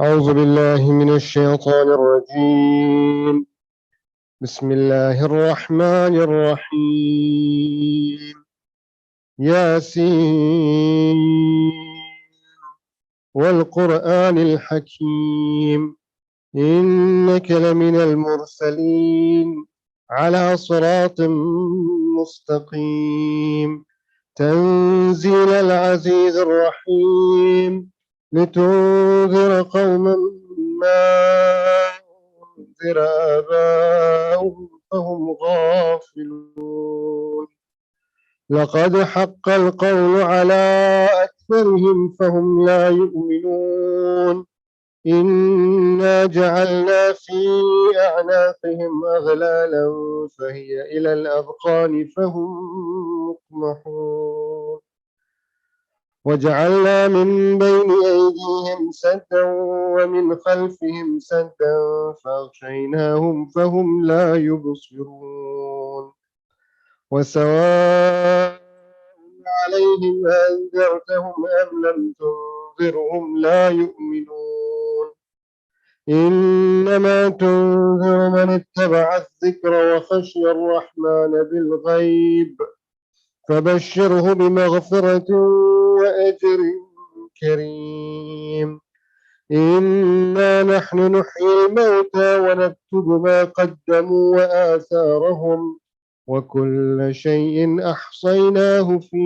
أعوذ بالله من الشيطان الرجيم. بسم الله الرحمن الرحيم. ياسين والقرآن الحكيم، إنك لمن المرسلين على صراط مستقيم، تنزيل العزيز الرحيم، لتنذر قوما ما أنذر آباؤهم فهم غافلون. لقد حق القول على أكثرهم فهم لا يؤمنون. إنا جعلنا في أعناقهم أغلالا فهي إلى الأذقان فهم مقمحون. وجعلنا من بين أيديهم سدا ومن خلفهم سدا فأغشيناهم فهم لا يبصرون. وسواء عليهم أنذرتهم أم لم تنذرهم لا يؤمنون. إنما تنذر من اتبع الذكر وخشي الرحمن بالغيب، فبشره بمغفرة وأجر كريم. إنا نحن نحيي الموتى ونكتب ما قدموا وآثارهم، وكل شيء أحصيناه في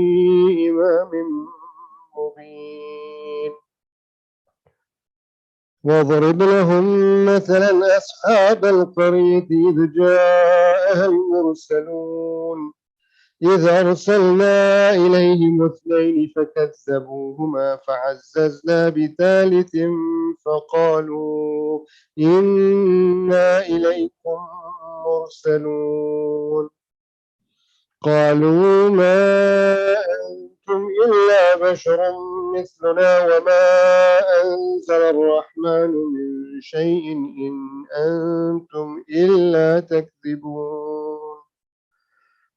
إمام مبين. واضرب لهم مثلا أصحاب القرية إذ جاءها المرسلون، إذ أرسلنا إليهم اثنين فكذبوهما فعززنا بثالث فقالوا إنا إليكم مرسلون. قالوا ما أنتم إلا بشر مثلنا وما أنزل الرحمن من شيء إن أنتم إلا تكذبون.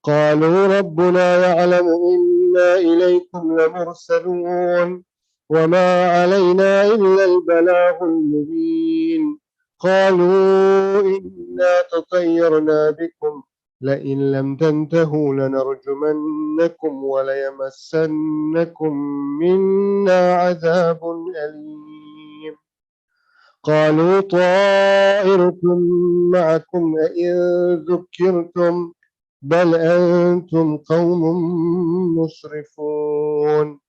قالوا ربنا يعلم إنا إليكم لمرسلون وما علينا إلا البلاغ المبين. قالوا إنا تطيرنا بكم لئن لم تنتهوا لنرجمنكم وليمسنكم منا عذاب أليم. قالوا طائركم معكم أئن ذكرتم بل أنتم قوم مسرفون.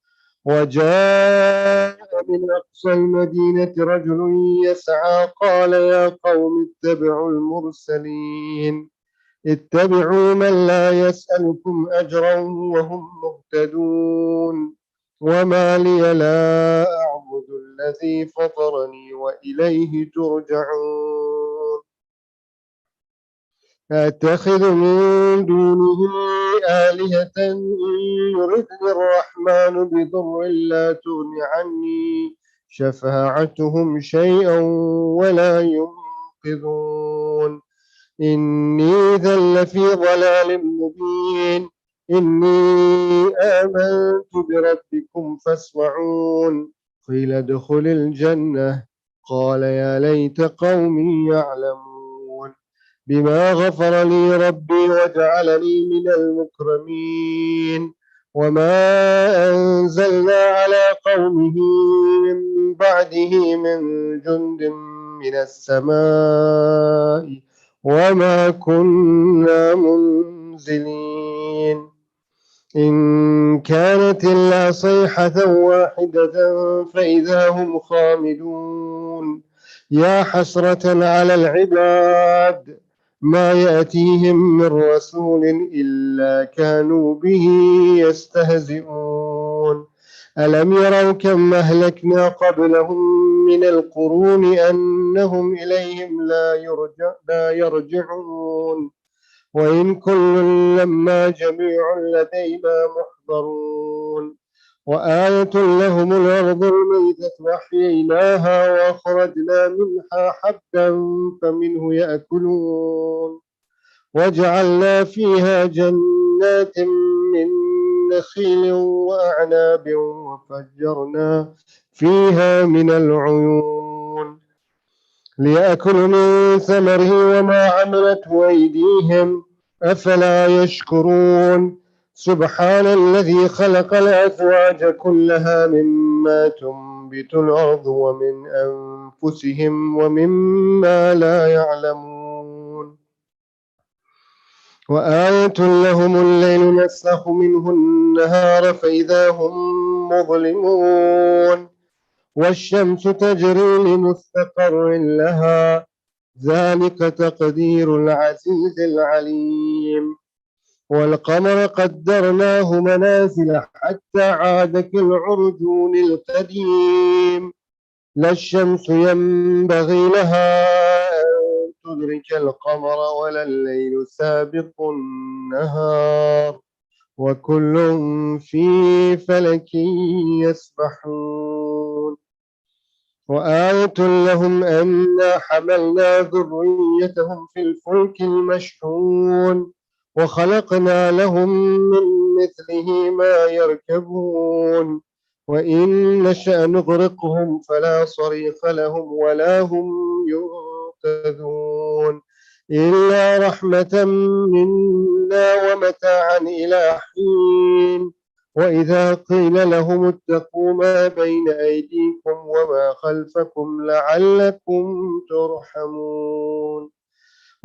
وجاء من أقصى المدينة رجل يسعى قال يا قوم اتبعوا المرسلين، اتبعوا من لا يسألكم أجرا وهم مهتدون. وما لي لا أعبد الذي فطرني وإليه ترجعون. أتخذ من دونه آلهة إن يردني الرحمن بضر لا تغن عني شفاعتهم شيئا ولا ينقذون. إني إذا لفي ضلال مبين. إني آمنت بربكم فاسمعون. قيل ادخل الجنة قال يا ليت قومي يعلمون بما غفر لي ربي وجعلني من المكرمين. وما أنزلنا على قومه من بعده من جند من السماء وما كنا منزلين. إن كانت إلا صيحة واحدة فإذا هم خامدون. يا حسرة على العباد ما يأتيهم من رسول إلا كانوا به يستهزئون. ألم يروا كم أهلكنا قبلهم من القرون أنهم إليهم لا يرجعون وإن كل لما جميع لدينا محضرون وآية لهم الأرض الميتة وأحييناها وأخرجنا منها حبا فمنه يأكلون وجعلنا فيها جنات من نخيل وأعناب وفجرنا فيها من العيون ليأكلوا من ثمره وما عملته أيديهم أفلا يشكرون سبحان الذي خلق الأزواج كلها مما تنبت الأرض ومن أنفسهم ومما لا يعلمون وآية لهم الليل نسلخ منه النهار فإذا هم مظلمون والشمس تجري لمستقر لها ذلك تقدير العزيز العليم والقمر قدرناه منازل حتى عاد كالعرجون القديم لا الشمس ينبغي لها أن تدرك القمر ولا الليل سابق النهار وكل في فلك يسبحون وآية لهم أنا حملنا ذريتهم في الفلك المشحون وخلقنا لهم من مثله ما يركبون وإن نشأ نغرقهم فلا صريخ لهم ولا هم ينقذون إلا رحمة منا ومتاعا إلى حين وإذا قيل لهم اتقوا ما بين أيديكم وما خلفكم لعلكم ترحمون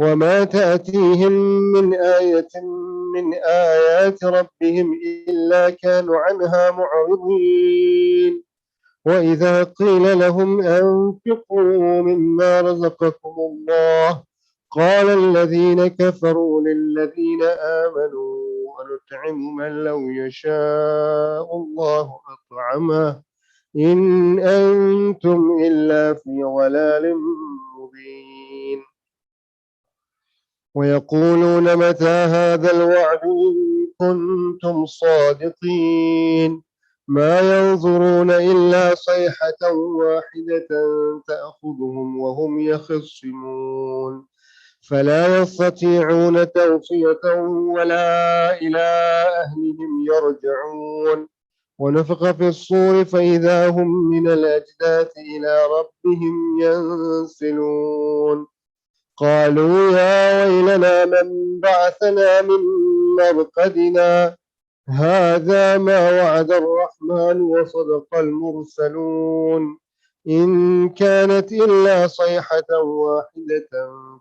وما تأتيهم من آية من آيات ربهم إلا كانوا عنها معرضين وإذا قيل لهم أنفقوا مما رزقكم الله قال الذين كفروا للذين آمنوا ونطعم من لو يشاء الله أطعمه إن أنتم إلا في ضلال مبين ويقولون متى هذا الوعد إن كنتم صادقين ما ينظرون إلا صيحة واحدة تأخذهم وهم يخصمون فلا يستطيعون توصية ولا إلى أهلهم يرجعون ونفخ في الصور فإذا هم من الأجداث إلى ربهم ينسلون قالوا يا ويلنا من بعثنا من مرقدنا هذا ما وعد الرحمن وصدق المرسلون إن كانت إلا صيحة واحدة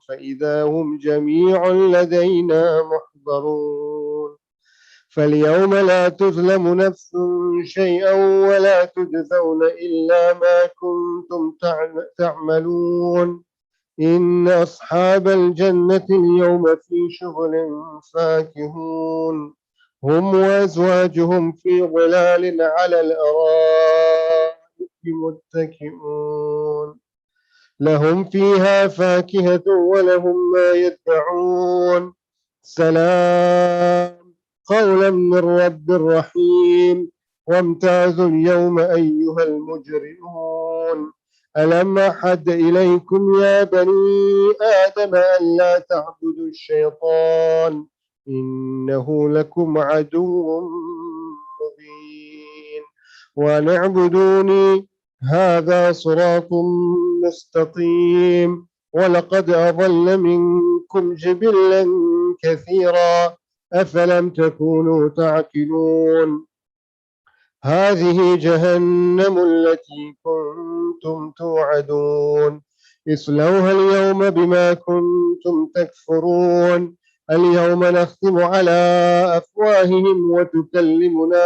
فإذا هم جميع لدينا محضرون فاليوم لا تظلم نفس شيئا ولا تجزون إلا ما كنتم تعملون إن أصحاب الجنة اليوم في شغل فاكهون هم وأزواجهم في ظلال على الأرائك متكئون لهم فيها فاكهة ولهم ما يدعون سلام قولا من رب رحيم وامتازوا اليوم أيها المجرمون ألم أحد إليكم يا بني آدم ألا تعبدوا الشيطان إنه لكم عدو مبين وأن اعبدوني هذا صراط مستقيم ولقد أضل منكم جبلا كثيرا أفلم تكونوا تعقلون هذه جهنم التي كنتم توعدون اصلوها اليوم بما كنتم تكفرون اليوم نختم على أفواههم وتكلمنا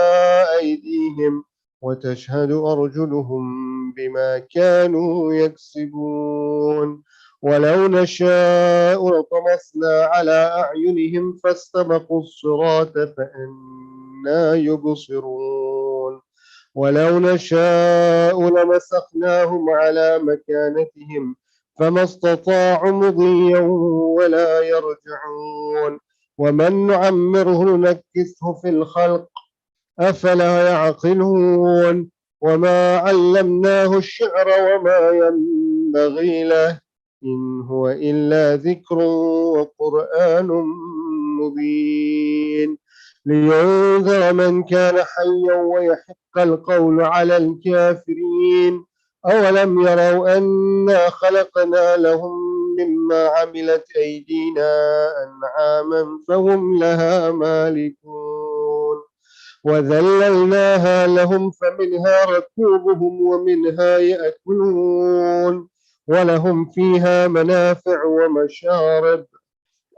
أيديهم وتشهد أرجلهم بما كانوا يكسبون ولو نشاء لطمسنا على أعينهم فاستبقوا الصراط فأنى يبصرون ولو نشاء لمسخناهم على مكانتهم فما استطاعوا مضيا ولا يرجعون ومن نعمره ننكسه في الخلق أفلا يعقلون وما علمناه الشعر وما ينبغي له إن هو إلا ذكر وقرآن مبين لينذر من كان حيا ويحق القول على الكافرين أولم يروا أنا خلقنا لهم مما عملت أيدينا أنعاما فهم لها مالكون وذللناها لهم فمنها ركوبهم ومنها يأكلون ولهم فيها منافع ومشارب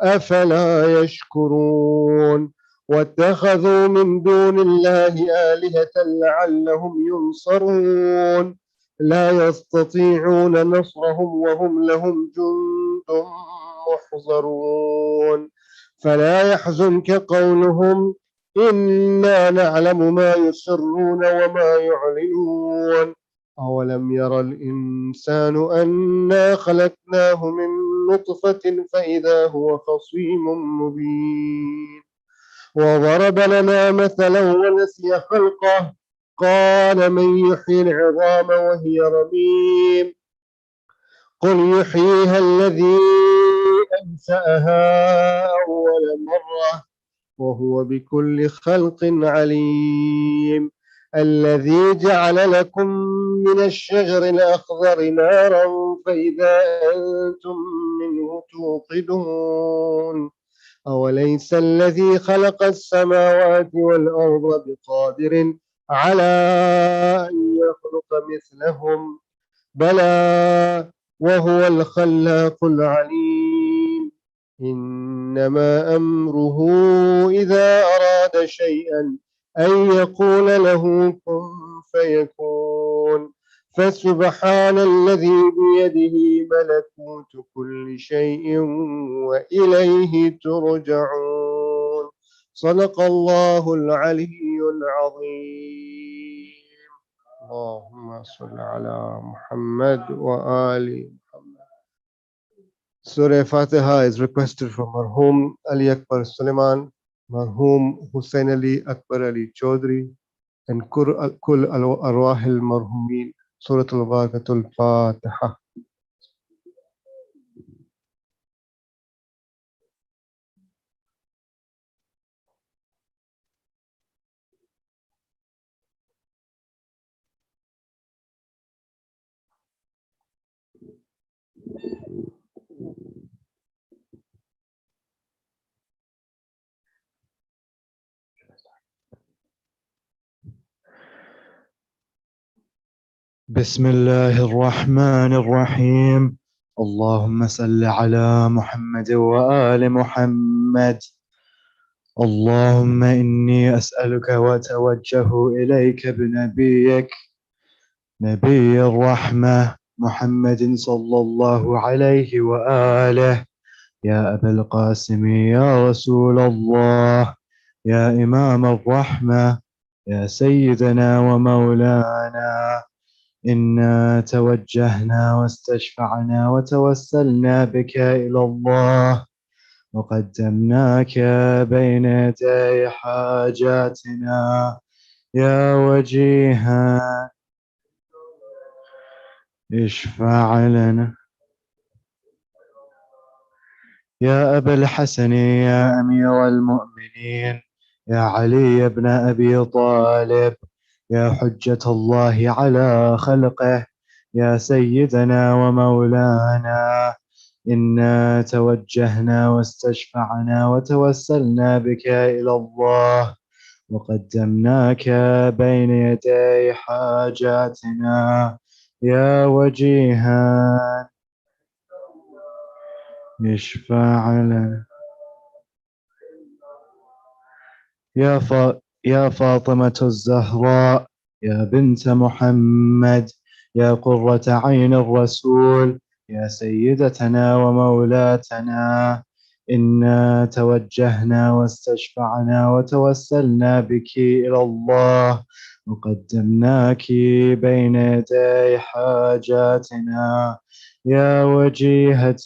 أفلا يشكرون واتخذوا من دون الله آلهة لعلهم ينصرون لا يستطيعون نصرهم وهم لهم جند محضرون فلا يحزنك قولهم إنا نعلم ما يسرون وما يعلنون أولم ير الإنسان أنا خلقناه من نطفة فإذا هو خصيم مبين وضرب لنا مثلا ونسي خلقه قال من يحيي العظام وهي رميم قل يحييها الذي أنشأها أول مرة وهو بكل خلق عليم الذي جعل لكم من الشجر الأخضر نارا فإذا أنتم منه توقدون أوليس الذي خلق السماوات والأرض بقادر على أن يخلق مثلهم بلى وهو الخلاق العليم إنما أمره إذا أراد شيئا أن يقول له كن فيكون فسبحان الذي بيده ملكوت كل شيء وإليه ترجعون صدق الله العلي العظيم اللهم صل على محمد وآل محمد. Surah Fatiha is requested from Marhum Ali Akbar Suleiman, Marhum Hussain Ali Akbar Ali Chaudhry, and Kul Arwahil Marhumin, Surah Al-Baqatul Fatiha. بسم الله الرحمن الرحيم اللهم صل على محمد وآل محمد اللهم إني أسألك وأتوجه إليك بنبيك نبي الرحمة محمد صلى الله عليه وآله يا أبا القاسم يا رسول الله يا إمام الرحمة يا سيدنا ومولانا إنا توجهنا واستشفعنا وتوسلنا بك إلى الله وقدمناك بين يدي حاجاتنا يا وجيها اشفع لنا يا أبا الحسن يا أمير المؤمنين يا علي بن أبي طالب يا حجة الله على خلقه يا سيدنا ومولانا إنا توجهنا واستشفعنا وتوسلنا بك إلى الله وقدمناك بين يدي حاجاتنا يا وجيها اشفع لنا يا فاطمة الزهراء يا بنت محمد يا قرة عين الرسول يا سيدتنا ومولاتنا إنا توجهنا واستشفعنا وتوسلنا بك إلى الله وقدمناك بين يدي حاجاتنا يا وجيهة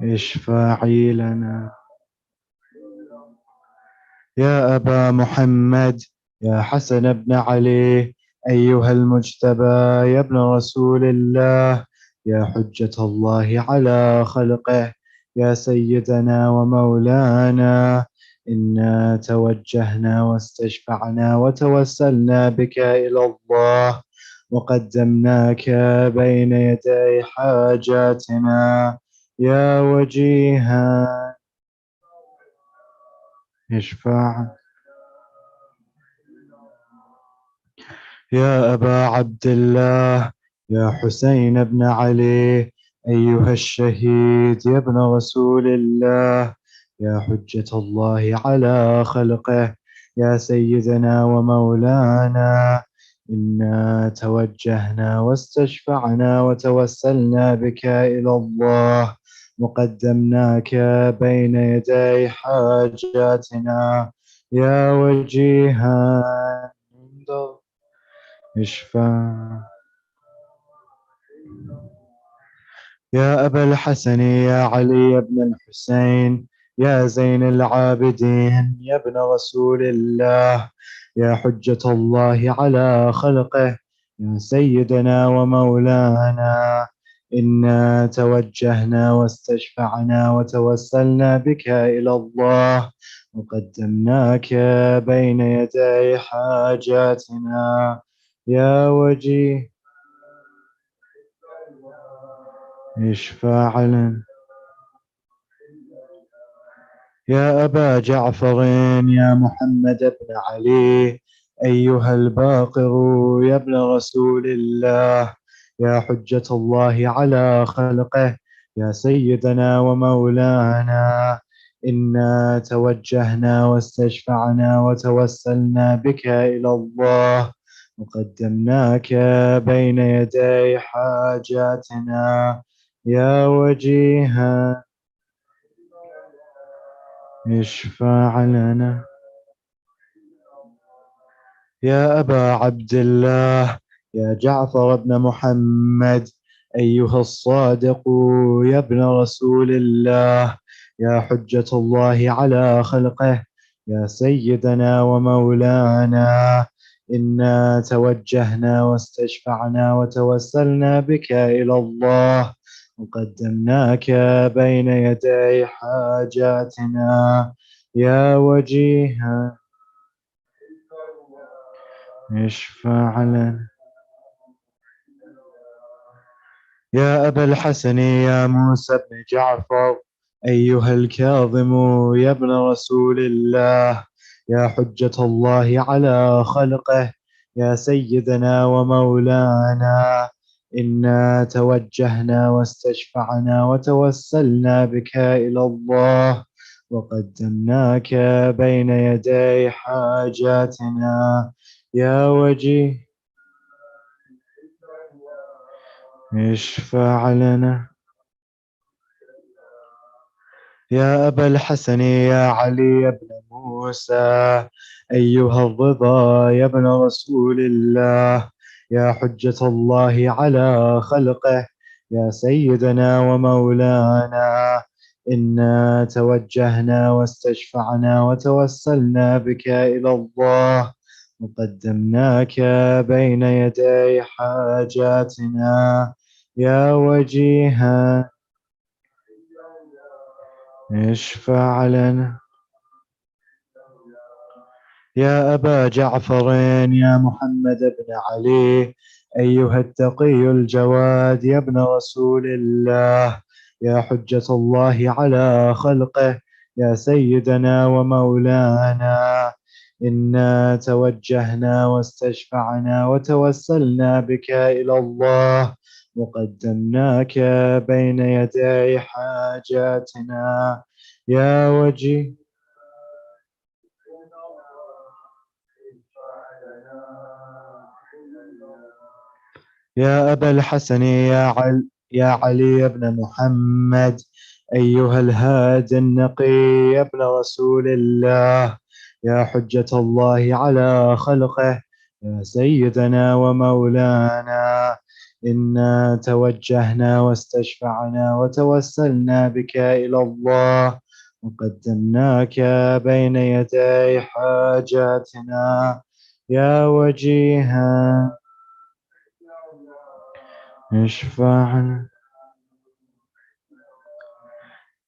اشفعي لنا. يا أبا محمد، يا حسن بن علي، أيها المجتبى يا ابن رسول الله، يا حجة الله على خلقه، يا سيدنا ومولانا، إنا توجهنا واستشفعنا وتوسلنا بك إلى الله، وقدمناك بين يدي حاجاتنا يا وجيها اشفع. يا أبا عبد الله، يا حسين بن علي، أيها الشهيد يا ابن رسول الله، يا حجة الله على خلقه، يا سيدنا ومولانا، إنا توجهنا واستشفعنا وتوسلنا بك إلى الله، وقدمناك بين يدي حاجاتنا يا وجيها اشفع. يا أبا الحسن، يا علي بن الحسين، يا زين العابدين يا ابن رسول الله، يا حجة الله على خلقه، يا سيدنا ومولانا، إنا توجهنا واستشفعنا وتوسلنا بك إلى الله، وقدمناك بين يدي حاجاتنا يا وجيه اشفع لنا. يا أبا جعفر، يا محمد بن علي، أيها الباقر يا ابن رسول الله، يا حجة الله على خلقه، يا سيدنا ومولانا، إنا توجهنا واستشفعنا وتوسلنا بك إلى الله، وقدمناك بين يدي حاجاتنا يا وجيها اشفع لنا. يا أبا عبد الله، يا جعفر بن محمد، أيها الصادق يا ابن رسول الله، يا حجة الله على خلقه، يا سيدنا ومولانا، إنا توجهنا واستشفعنا وتوسلنا بك إلى الله، وقدمناك بين يدي حاجاتنا يا وجيها اشفع لنا. يا أبا الحسن، يا موسى بن جعفر، أيها الكاظم يا ابن رسول الله، يا حجة الله على خلقه، يا سيدنا ومولانا، إنا توجهنا واستشفعنا وتوسلنا بك إلى الله، وقدمناك بين يدي حاجاتنا يا وجيه اشفع لنا. يا أبا الحسن، يا علي بن موسى، أيها الرضا يا ابن رسول الله، يا حجة الله على خلقه، يا سيدنا ومولانا، إنا توجهنا واستشفعنا وتوسلنا بك إلى الله، وقدمناك بين يدي حاجاتنا يا وجيها اشفع لنا. يا أبا جعفر، يا محمد بن علي، أيها التقي الجواد يا ابن رسول الله، يا حجة الله على خلقه، يا سيدنا ومولانا، إنا توجهنا واستشفعنا وتوسلنا بك إلى الله، وقدمناك بين يدي حاجاتنا يا وجيه يا أبا الحسن، يا علي بن محمد، أيها الهادي النقي يا ابن رسول الله، يا حجة الله على خلقه، يا سيدنا ومولانا، إنا توجهنا واستشفعنا وتوسلنا بك إلى الله، وقدمناك بين يدي حاجاتنا يا وجيها، اشفع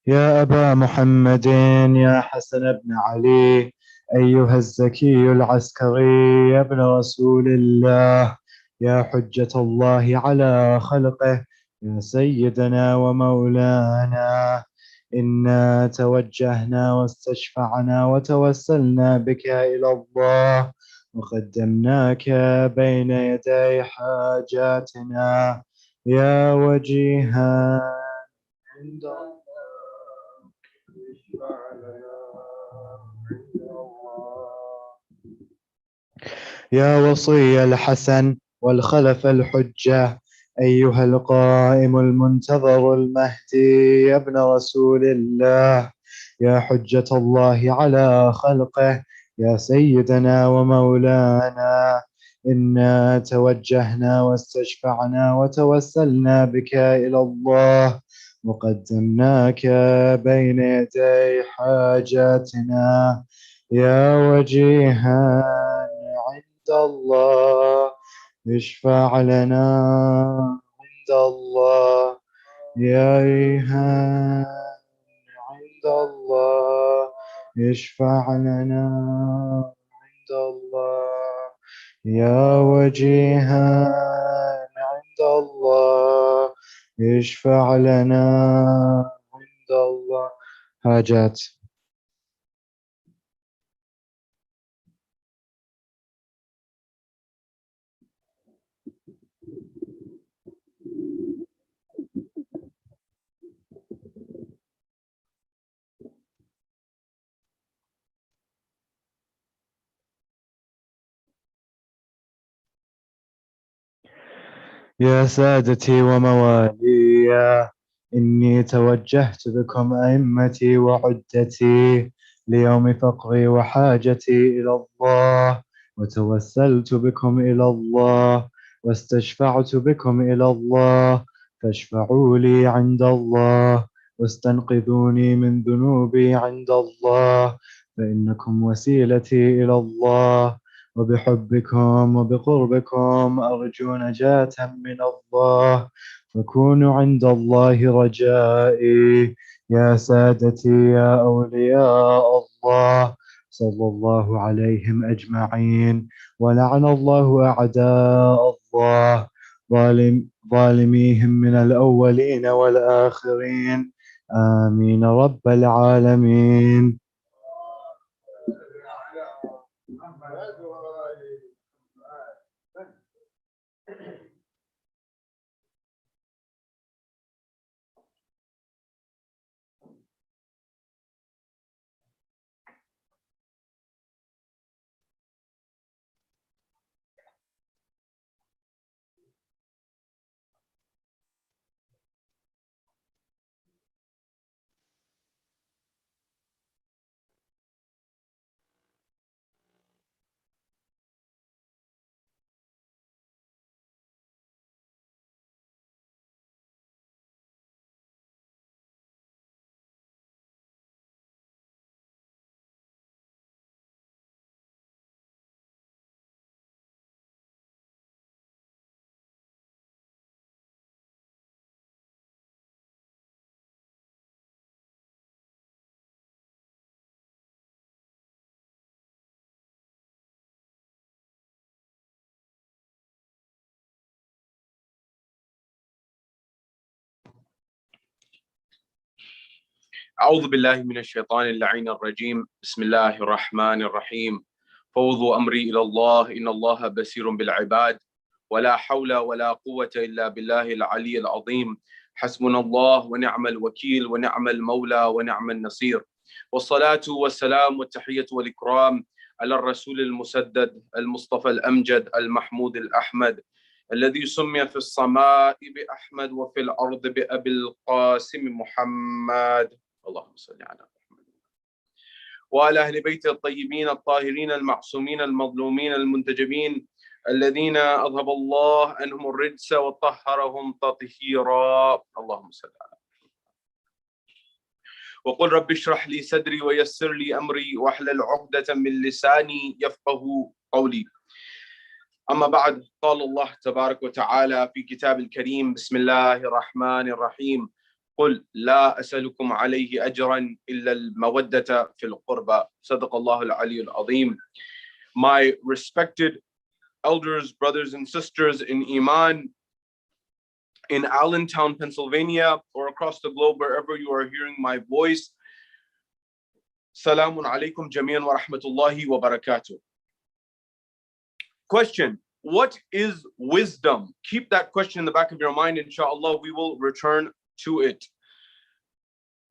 يا أبا محمد، يا حسن بن علي، أيها الزكي العسكري يا ابن رسول الله، يا حجة الله على خلقه، يا سيدنا ومولانا، إنا توجهنا واستشفعنا وتوسلنا بك إلى الله، وقدمناك بين يدي حاجاتنا يا وجيها عند يا وصي الحسن والخلف الحجة، أيها القائم المنتظر المهدي يا ابن رسول الله، يا حجة الله على خلقه، يا سيدنا ومولانا، إنا توجهنا واستشفعنا وتوسلنا بك إلى الله، وقدمناك بين يدي حاجاتنا يا وجيها عند الله، اشفع لنا عند الله يا ريهان عند الله، اشفع لنا عند الله يا وجيها عند الله، اشفع لنا عند الله. حاجات. يا سادتي وموالي، إني توجهت بكم أئمتي وعدتي ليوم فقري وحاجتي إلى الله، وتوسلت بكم إلى الله، واستشفعت بكم إلى الله، فاشفعوا لي عند الله، واستنقذوني من ذنوبي عند الله، فإنكم وسيلتي إلى الله، وبحبكم وبقربكم أرجو نجاة من الله، فكونوا عند الله رجائي يا سادتي يا أولياء الله، صلى الله عليهم أجمعين، ولعن الله أعداء الله، ظالميهم من الأولين والآخرين، آمين رب العالمين. أعوذ بالله من الشيطان اللعين الرجيم. بسم الله الرحمن الرحيم. فوضوا أمري إلى الله، إن الله بصير بالعباد، ولا حول ولا قوة إلا بالله العلي العظيم. حسبنا الله ونعم الوكيل، ونعم المولى ونعم النصير، والصلاة والسلام والتحية والإكرام على الرسول المسدد المصطفى الأمجد المحمود الأحمد، الذي سمي في السماء بأحمد وفي الأرض بأبي القاسم محمد. اللهم صل على محمد. وعلى أهل بيت الطيبين الطاهرين المعصومين المظلومين المنتجبين الذين أذهب الله عنهم الرجس وطهرهم تطهيرا. اللهم صل على وقل رب اشرح لي صدري ويسر لي أمري واحلل عقدة من لساني يفقه قولي. أما بعد، قال الله تبارك وتعالى في كتاب الكريم: بسم الله الرحمن الرحيم. قل لا أسألكم عليه أجرا إلا المودة في القربى. صدق الله العلي العظيم. My respected elders, brothers and sisters in Iman, in Allentown, Pennsylvania, or across the globe, wherever you are hearing my voice, Salamun alaikum jami'an wa rahmatullahi wa barakatuh. Question: what is wisdom? Keep that question in the back of your mind, inshallah. We will return to it.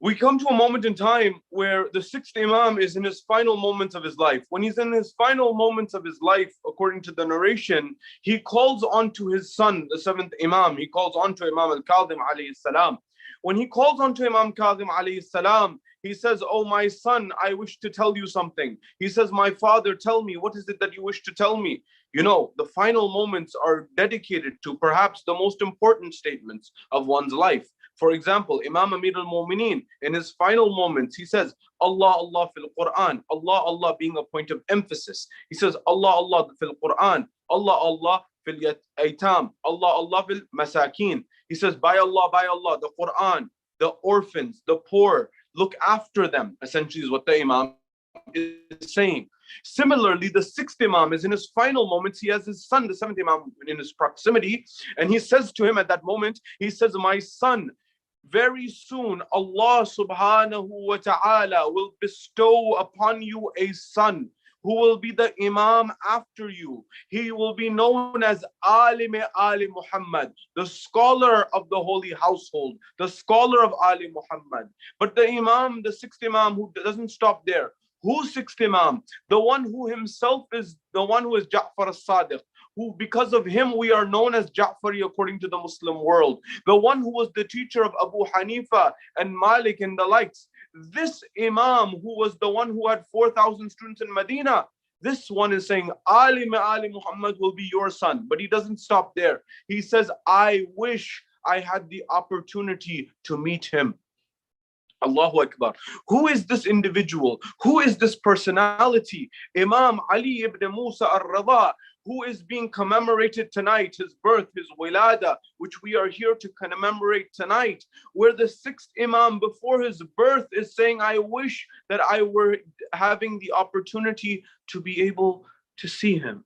We come to a moment in time where the sixth Imam is in his final moments of his life. When he's in his final moments of his life, according to the narration, he calls on to his son, the seventh Imam. He calls on to Imam al-Kadhim alayhi salam. When he calls on to Imam Kadhim alayhi salam, he says, "Oh my son, I wish to tell you something." He says, "My father, tell me, what is it that you wish to tell me?" You know, the final moments are dedicated to perhaps the most important statements of one's life. For example, Imam Amir al-Mu'mineen, in his final moments, he says, Allah, Allah fil Quran, Allah, Allah being a point of emphasis. He says, Allah, Allah fil Quran, Allah, Allah fil Aitam, Allah, Allah fil Masakin. He says, by Allah, the Quran, the orphans, the poor, look after them, essentially is what the Imam is saying. Similarly, the sixth Imam is in his final moments. He has his son, the seventh Imam, in his proximity, and he says to him at that moment, he says, "My son, very soon Allah subhanahu wa ta'ala will bestow upon you a son who will be the Imam after you. He will be known as Alim Ali Muhammad, the scholar of the holy household, the scholar of Ali Muhammad." But the Imam, the sixth Imam, who doesn't stop there. Who's sixth Imam? The one who himself is the one who is Ja'far as-Sadiq, who because of him we are known as Ja'fari according to the Muslim world. The one who was the teacher of Abu Hanifa and Malik and the likes. This Imam who was the one who had 4,000 students in Medina, this one is saying, Ali Muhammad will be your son. But he doesn't stop there. He says, I wish I had the opportunity to meet him. Allahu Akbar. Who is this individual? Who is this personality? Imam Ali ibn Musa al-Rida, who is being commemorated tonight, his birth, his Wiladat, which we are here to commemorate tonight, where the sixth Imam before his birth is saying, I wish that I were having the opportunity to be able to see him.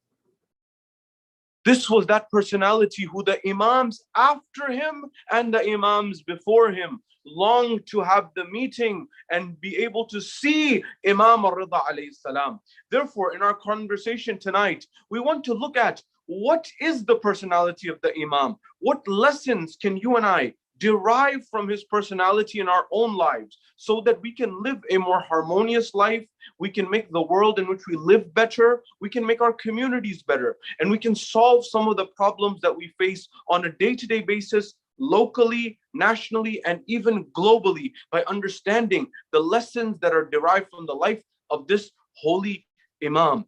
This was that personality who the Imams after him and the Imams before him longed to have the meeting and be able to see Imam al-Rida alayhi salam. Therefore, in our conversation tonight, we want to look at what is the personality of the Imam? What lessons can you and I derive from his personality in our own lives so that we can live a more harmonious life, we can make the world in which we live better, we can make our communities better, and we can solve some of the problems that we face on a day-to-day basis, locally, nationally, and even globally, by understanding the lessons that are derived from the life of this holy Imam.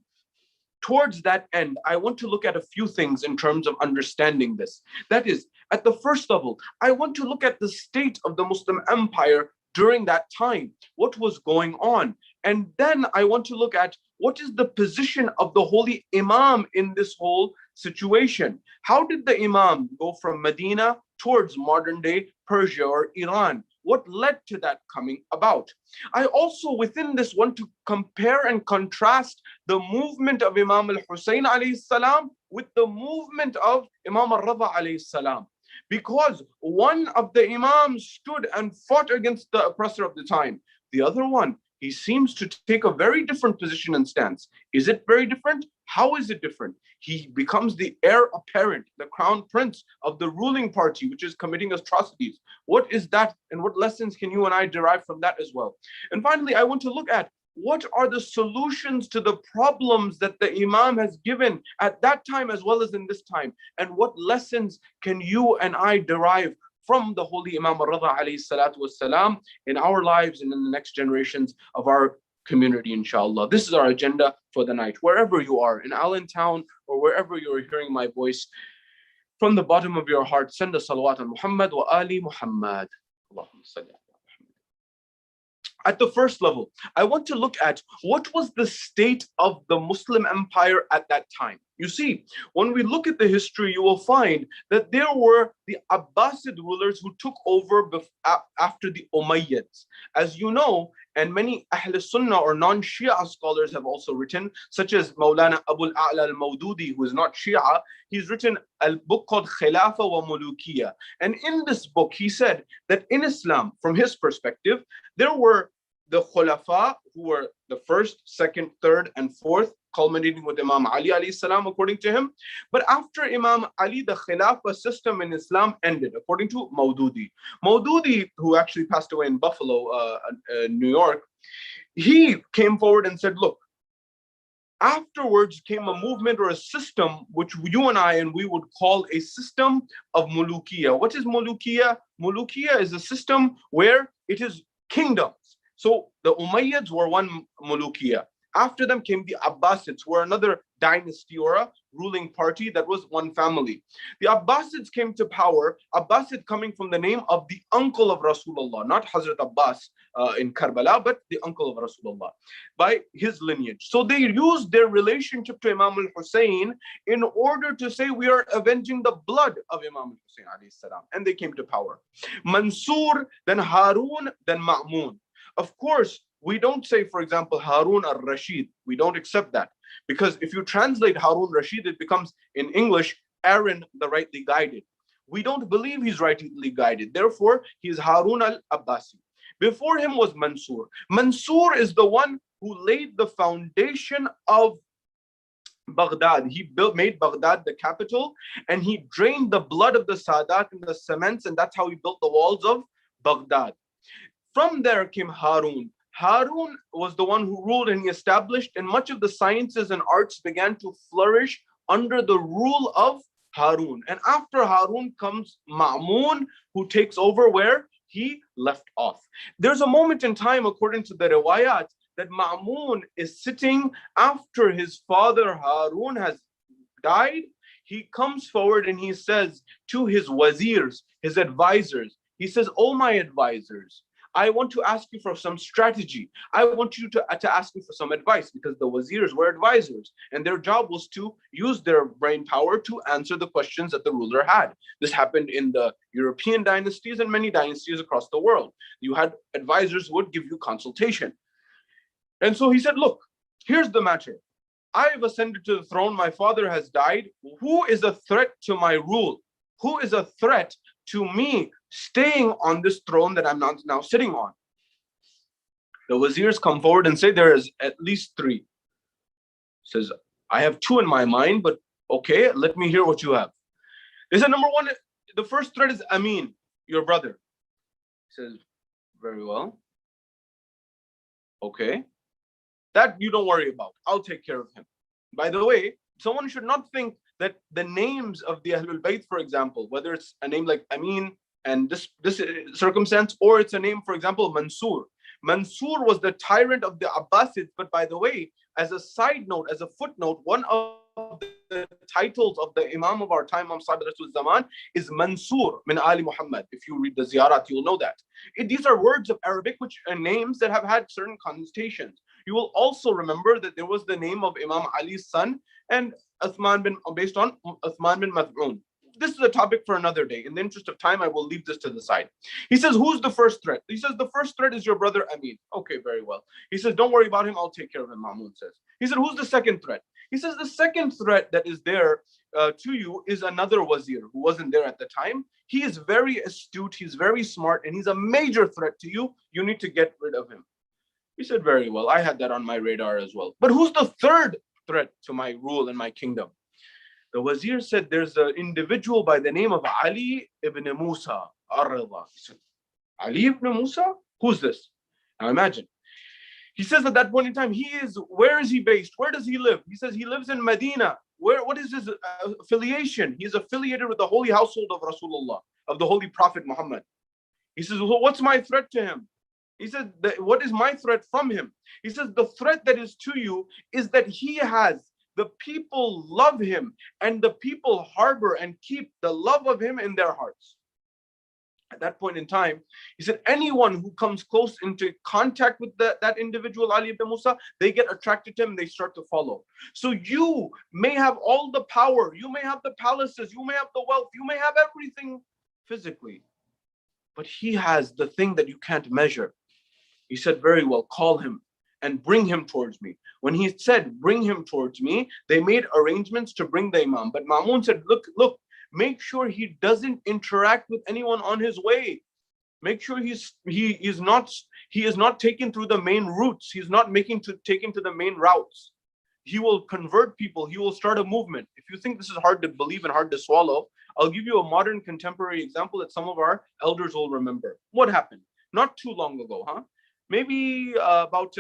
Towards that end, I want to look at a few things in terms of understanding this. That is, at the first level, I want to look at the state of the Muslim empire during that time, what was going on. And then I want to look at what is the position of the holy Imam in this whole situation. How did the Imam go from Medina towards modern day Persia or Iran? What led to that coming about? I also within this want to compare and contrast the movement of Imam al-Hussein alayhi salam with the movement of Imam al-Rida alayhi salam. Because one of the Imams stood and fought against the oppressor of the time. The other one, he seems to take a very different position and stance. Is it very different? How is it different? He becomes the heir apparent, the crown prince of the ruling party, which is committing atrocities. What is that, and what lessons can you and I derive from that as well? And finally, I want to look at what are the solutions to the problems that the Imam has given at that time as well as in this time, and what lessons can you and I derive from the holy Imam al-Rida alayhi salatu wassalam in our lives and in the next generations of our community, inshallah. This is our agenda for the night. Wherever you are, in Allentown or wherever you're hearing my voice, from the bottom of your heart, send a salawat on Muhammad wa ali Muhammad. Allahumma salli ala Muhammad. At the first level, I want to look at what was the state of the Muslim empire at that time. You see, when we look at the history, you will find that there were the Abbasid rulers who took over after the Umayyads. As you know, and many Ahl Sunnah or non-Shia scholars have also written, such as Maulana Abu al-A'la al-Mawdudi, who is not Shia, he's written a book called Khilafa wa Mulukiya. And in this book, he said that in Islam, from his perspective, there were the Khulafa, who were the first, second, third, and fourth, culminating with Imam Ali alayhi salam, according to him. But after Imam Ali, the Khilafah system in Islam ended, according to Maududi. Maududi, who actually passed away in Buffalo, New York, he came forward and said, look, afterwards came a movement or a system which you and I and we would call a system of Mulukiya. What is Mulukiya? Mulukiya is a system where it is kingdoms. So the Umayyads were one Mulukiya. After them came the Abbasids, who were another dynasty or a ruling party that was one family. The Abbasids came to power, Abbasid coming from the name of the uncle of Rasulullah, not Hazrat Abbas in Karbala, but the uncle of Rasulullah, by his lineage. So they used their relationship to Imam al-Hussein in order to say, we are avenging the blood of Imam al-Hussein alayhi salam. And they came to power. Mansur, then Harun, then Ma'mun. Of course, we don't say, for example, Harun al-Rashid. We don't accept that. Because if you translate Harun Rashid, it becomes, in English, Aaron the rightly guided. We don't believe he's rightly guided. Therefore, he's Harun al-Abbasi. Before him was Mansur. Mansur is the one who laid the foundation of Baghdad. He made Baghdad the capital, and he drained the blood of the Sadat and the cements, and that's how he built the walls of Baghdad. From there came Harun. Harun was the one who ruled, and he established, and much of the sciences and arts began to flourish under the rule of Harun. And after Harun comes Ma'mun, who takes over where he left off. There's a moment in time, according to the riwayat, that Ma'mun is sitting after his father Harun has died. He comes forward and he says to his wazirs, his advisors, he says, "Oh, my advisors, I want to ask you for some strategy. I want you to ask me for some advice," because the wazirs were advisors and their job was to use their brain power to answer the questions that the ruler had. This happened in the European dynasties and many dynasties across the world. You had advisors who would give you consultation. And so he said, look, here's the matter. I have ascended to the throne. My father has died. Who is a threat to my rule? Who is a threat to me staying on this throne that I'm not now sitting on? The wazirs come forward and say there is at least three. Says, I have two in my mind, but okay, let me hear what you have. They said, number one, the first threat is Amin, your brother. He says, very well. Okay. That you don't worry about. I'll take care of him. By the way, someone should not think that the names of the Ahlul Bayt, for example, whether it's a name like Amin and this circumstance, or it's a name, for example, Mansur. Mansur was the tyrant of the Abbasids, but by the way, as a side note, as a footnote, one of the titles of the Imam of our time, Imam Rasul Zaman, is Mansur min Ali Muhammad. If you read the Ziyarat, you'll know that. These are words of Arabic, which are names that have had certain connotations. You will also remember that there was the name of Imam Ali's son, and based on Uthman bin Maz'un. This is a topic for another day. In the interest of time, I will leave this to the side. He says, who's the first threat? He says, the first threat is your brother Amin. Okay, very well. He says, don't worry about him. I'll take care of him, Ma'mun says. He said, who's the second threat? He says, the second threat that is there to you is another wazir who wasn't there at the time. He is very astute. He's very smart, and he's a major threat to you. You need to get rid of him. He said, very well. I had that on my radar as well. But who's the third threat to my rule and my kingdom? The wazir said, there's an individual by the name of Ali ibn Musa ar-Reza. He said, Ali ibn Musa? Who's this? Now imagine. He says at that point in time, where is he based? Where does he live? He says he lives in Medina. What is his affiliation? He is affiliated with the holy household of Rasulullah, of the holy Prophet Muhammad. He says, well, what's my threat to him? He says, what is my threat from him? He says, the threat that is to you is that the people love him, and the people harbor and keep the love of him in their hearts. At that point in time, he said, anyone who comes close into contact with that individual, Ali ibn Musa, they get attracted to him and they start to follow. So you may have all the power, you may have the palaces, you may have the wealth, you may have everything physically, but he has the thing that you can't measure. He said, very well, call him and bring him towards me. When he said, bring him towards me, they made arrangements to bring the Imam. But Ma'mun said, look, make sure he doesn't interact with anyone on his way. Make sure he is not taken through the main routes. He's not taken to the main routes. He will convert people. He will start a movement. If you think this is hard to believe and hard to swallow, I'll give you a modern contemporary example that some of our elders will remember. What happened? Not too long ago, maybe about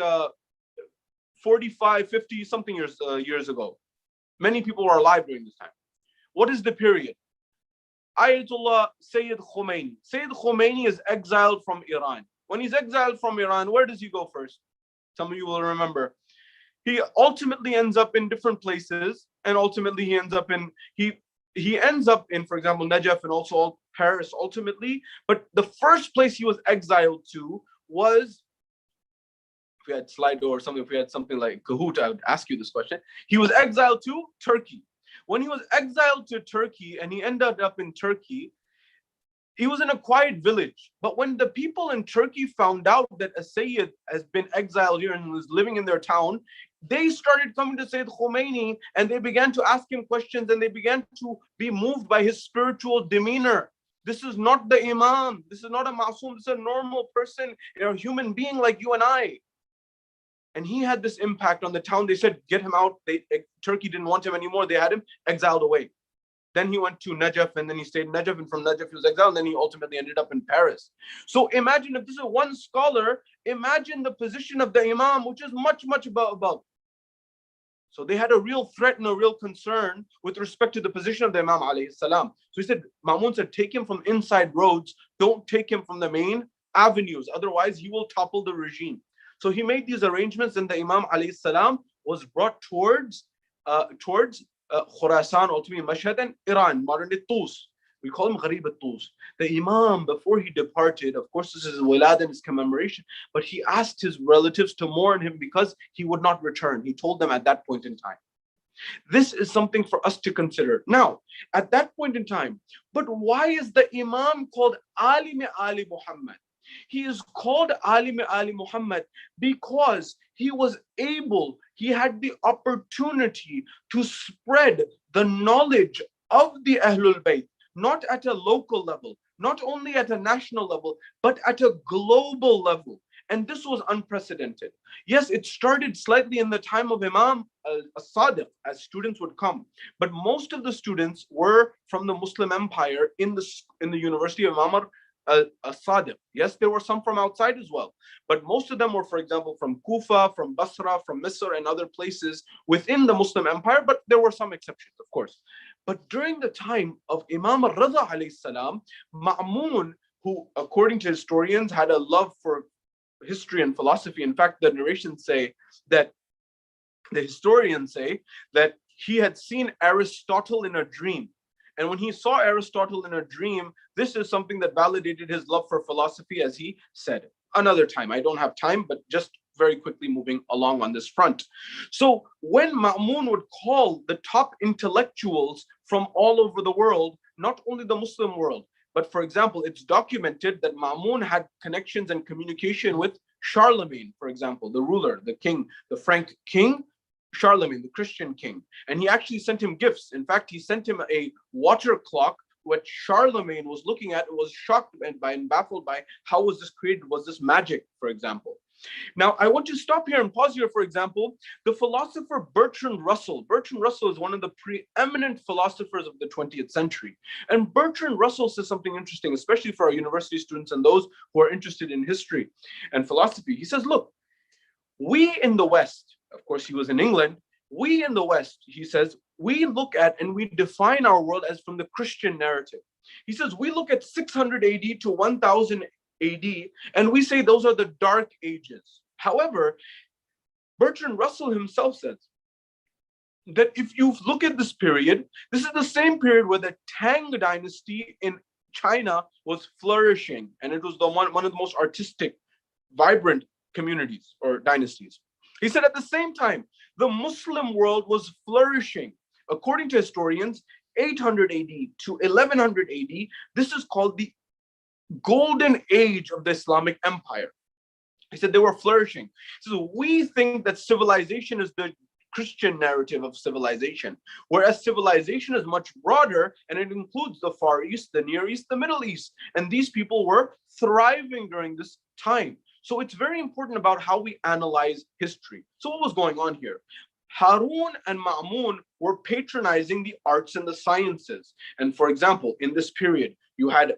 45, 50 something years ago. Many people were alive during this time. What is the period? Ayatollah Sayyid Khomeini. Sayyid Khomeini is exiled from Iran. When he's exiled from Iran, where does he go first? Some of you will remember. He ultimately ends up in different places, and ultimately he ends up in, for example, Najaf and also Paris ultimately. But the first place he was exiled to was, if we had Slido or something, if we had something like Kahoot, I would ask you this question. He was exiled to Turkey. When he was exiled to Turkey and he ended up in Turkey, he was in a quiet village. But when the people in Turkey found out that a Sayyid has been exiled here and was living in their town, they started coming to Sayyid Khomeini and they began to ask him questions and they began to be moved by his spiritual demeanor. This is not the Imam. This is not a Masoom. This is a normal person, a human being like you and I. And he had this impact on the town. They said, get him out. Turkey didn't want him anymore. They had him exiled away. Then he went to Najaf and then he stayed in Najaf, and from Najaf he was exiled, and then he ultimately ended up in Paris. So imagine if this is one scholar, imagine the position of the Imam, which is much, much above. So they had a real threat and a real concern with respect to the position of the Imam alayhi salam. So he said, Ma'mun said, take him from inside roads. Don't take him from the main avenues. Otherwise he will topple the regime. So he made these arrangements, and the Imam alayhi salam was brought towards Khurasan, ultimately Mashhad, and Iran, modern day Tus. We call him Gharib al-Tus. The Imam, before he departed, of course this is his Wiladat and his commemoration, but he asked his relatives to mourn him because he would not return. He told them at that point in time. This is something for us to consider. Now, at that point in time, but why is the Imam called Alim Ali Muhammad? He is called Alim Ali Muhammad because he had the opportunity to spread the knowledge of the Ahlul Bayt, not at a local level, not only at a national level, but at a global level. And this was unprecedented. Yes, it started slightly in the time of Imam as-Sadiq, as students would come. But most of the students were from the Muslim Empire in the University of Imam as-Sadiq. Yes, there were some from outside as well, but most of them were, for example, from Kufa, from Basra, from Misr, and other places within the Muslim Empire, but there were some exceptions, of course. But during the time of Imam Reza alayhi salam, Ma'mun, who according to historians had a love for history and philosophy. In fact, the historians say that he had seen Aristotle in a dream. And when he saw Aristotle in a dream, this is something that validated his love for philosophy, as he said. Another time, I don't have time, but just very quickly moving along on this front. So when Ma'mun would call the top intellectuals from all over the world, not only the Muslim world, but for example, it's documented that Ma'mun had connections and communication with Charlemagne, for example, the ruler, the king, the Frank king, Charlemagne, the Christian king. And he actually sent him gifts. In fact, he sent him a water clock, which Charlemagne was looking at and was shocked and baffled by how was this created? Was this magic, for example? Now, I want to stop here and pause here, for example, the philosopher Bertrand Russell. Bertrand Russell is one of the preeminent philosophers of the 20th century. And Bertrand Russell says something interesting, especially for our university students and those who are interested in history and philosophy. He says, look, we in the West, of course, he was in England, we in the West, he says, we look at and we define our world as from the Christian narrative. He says, we look at 600 AD to 1000 AD AD, and we say those are the dark ages. However, Bertrand Russell himself says that if you look at this period, this is the same period where the Tang dynasty in China was flourishing, and it was the one of the most artistic, vibrant communities or dynasties. He said at the same time, the Muslim world was flourishing. According to historians, 800 AD to 1100 AD, this is called the golden age of the Islamic Empire. He said they were flourishing. So we think that civilization is the Christian narrative of civilization, whereas civilization is much broader and it includes the Far East, the Near East, the Middle East. And these people were thriving during this time. So it's very important about how we analyze history. So what was going on here? Harun and Ma'mun were patronizing the arts and the sciences. And for example, in this period, you had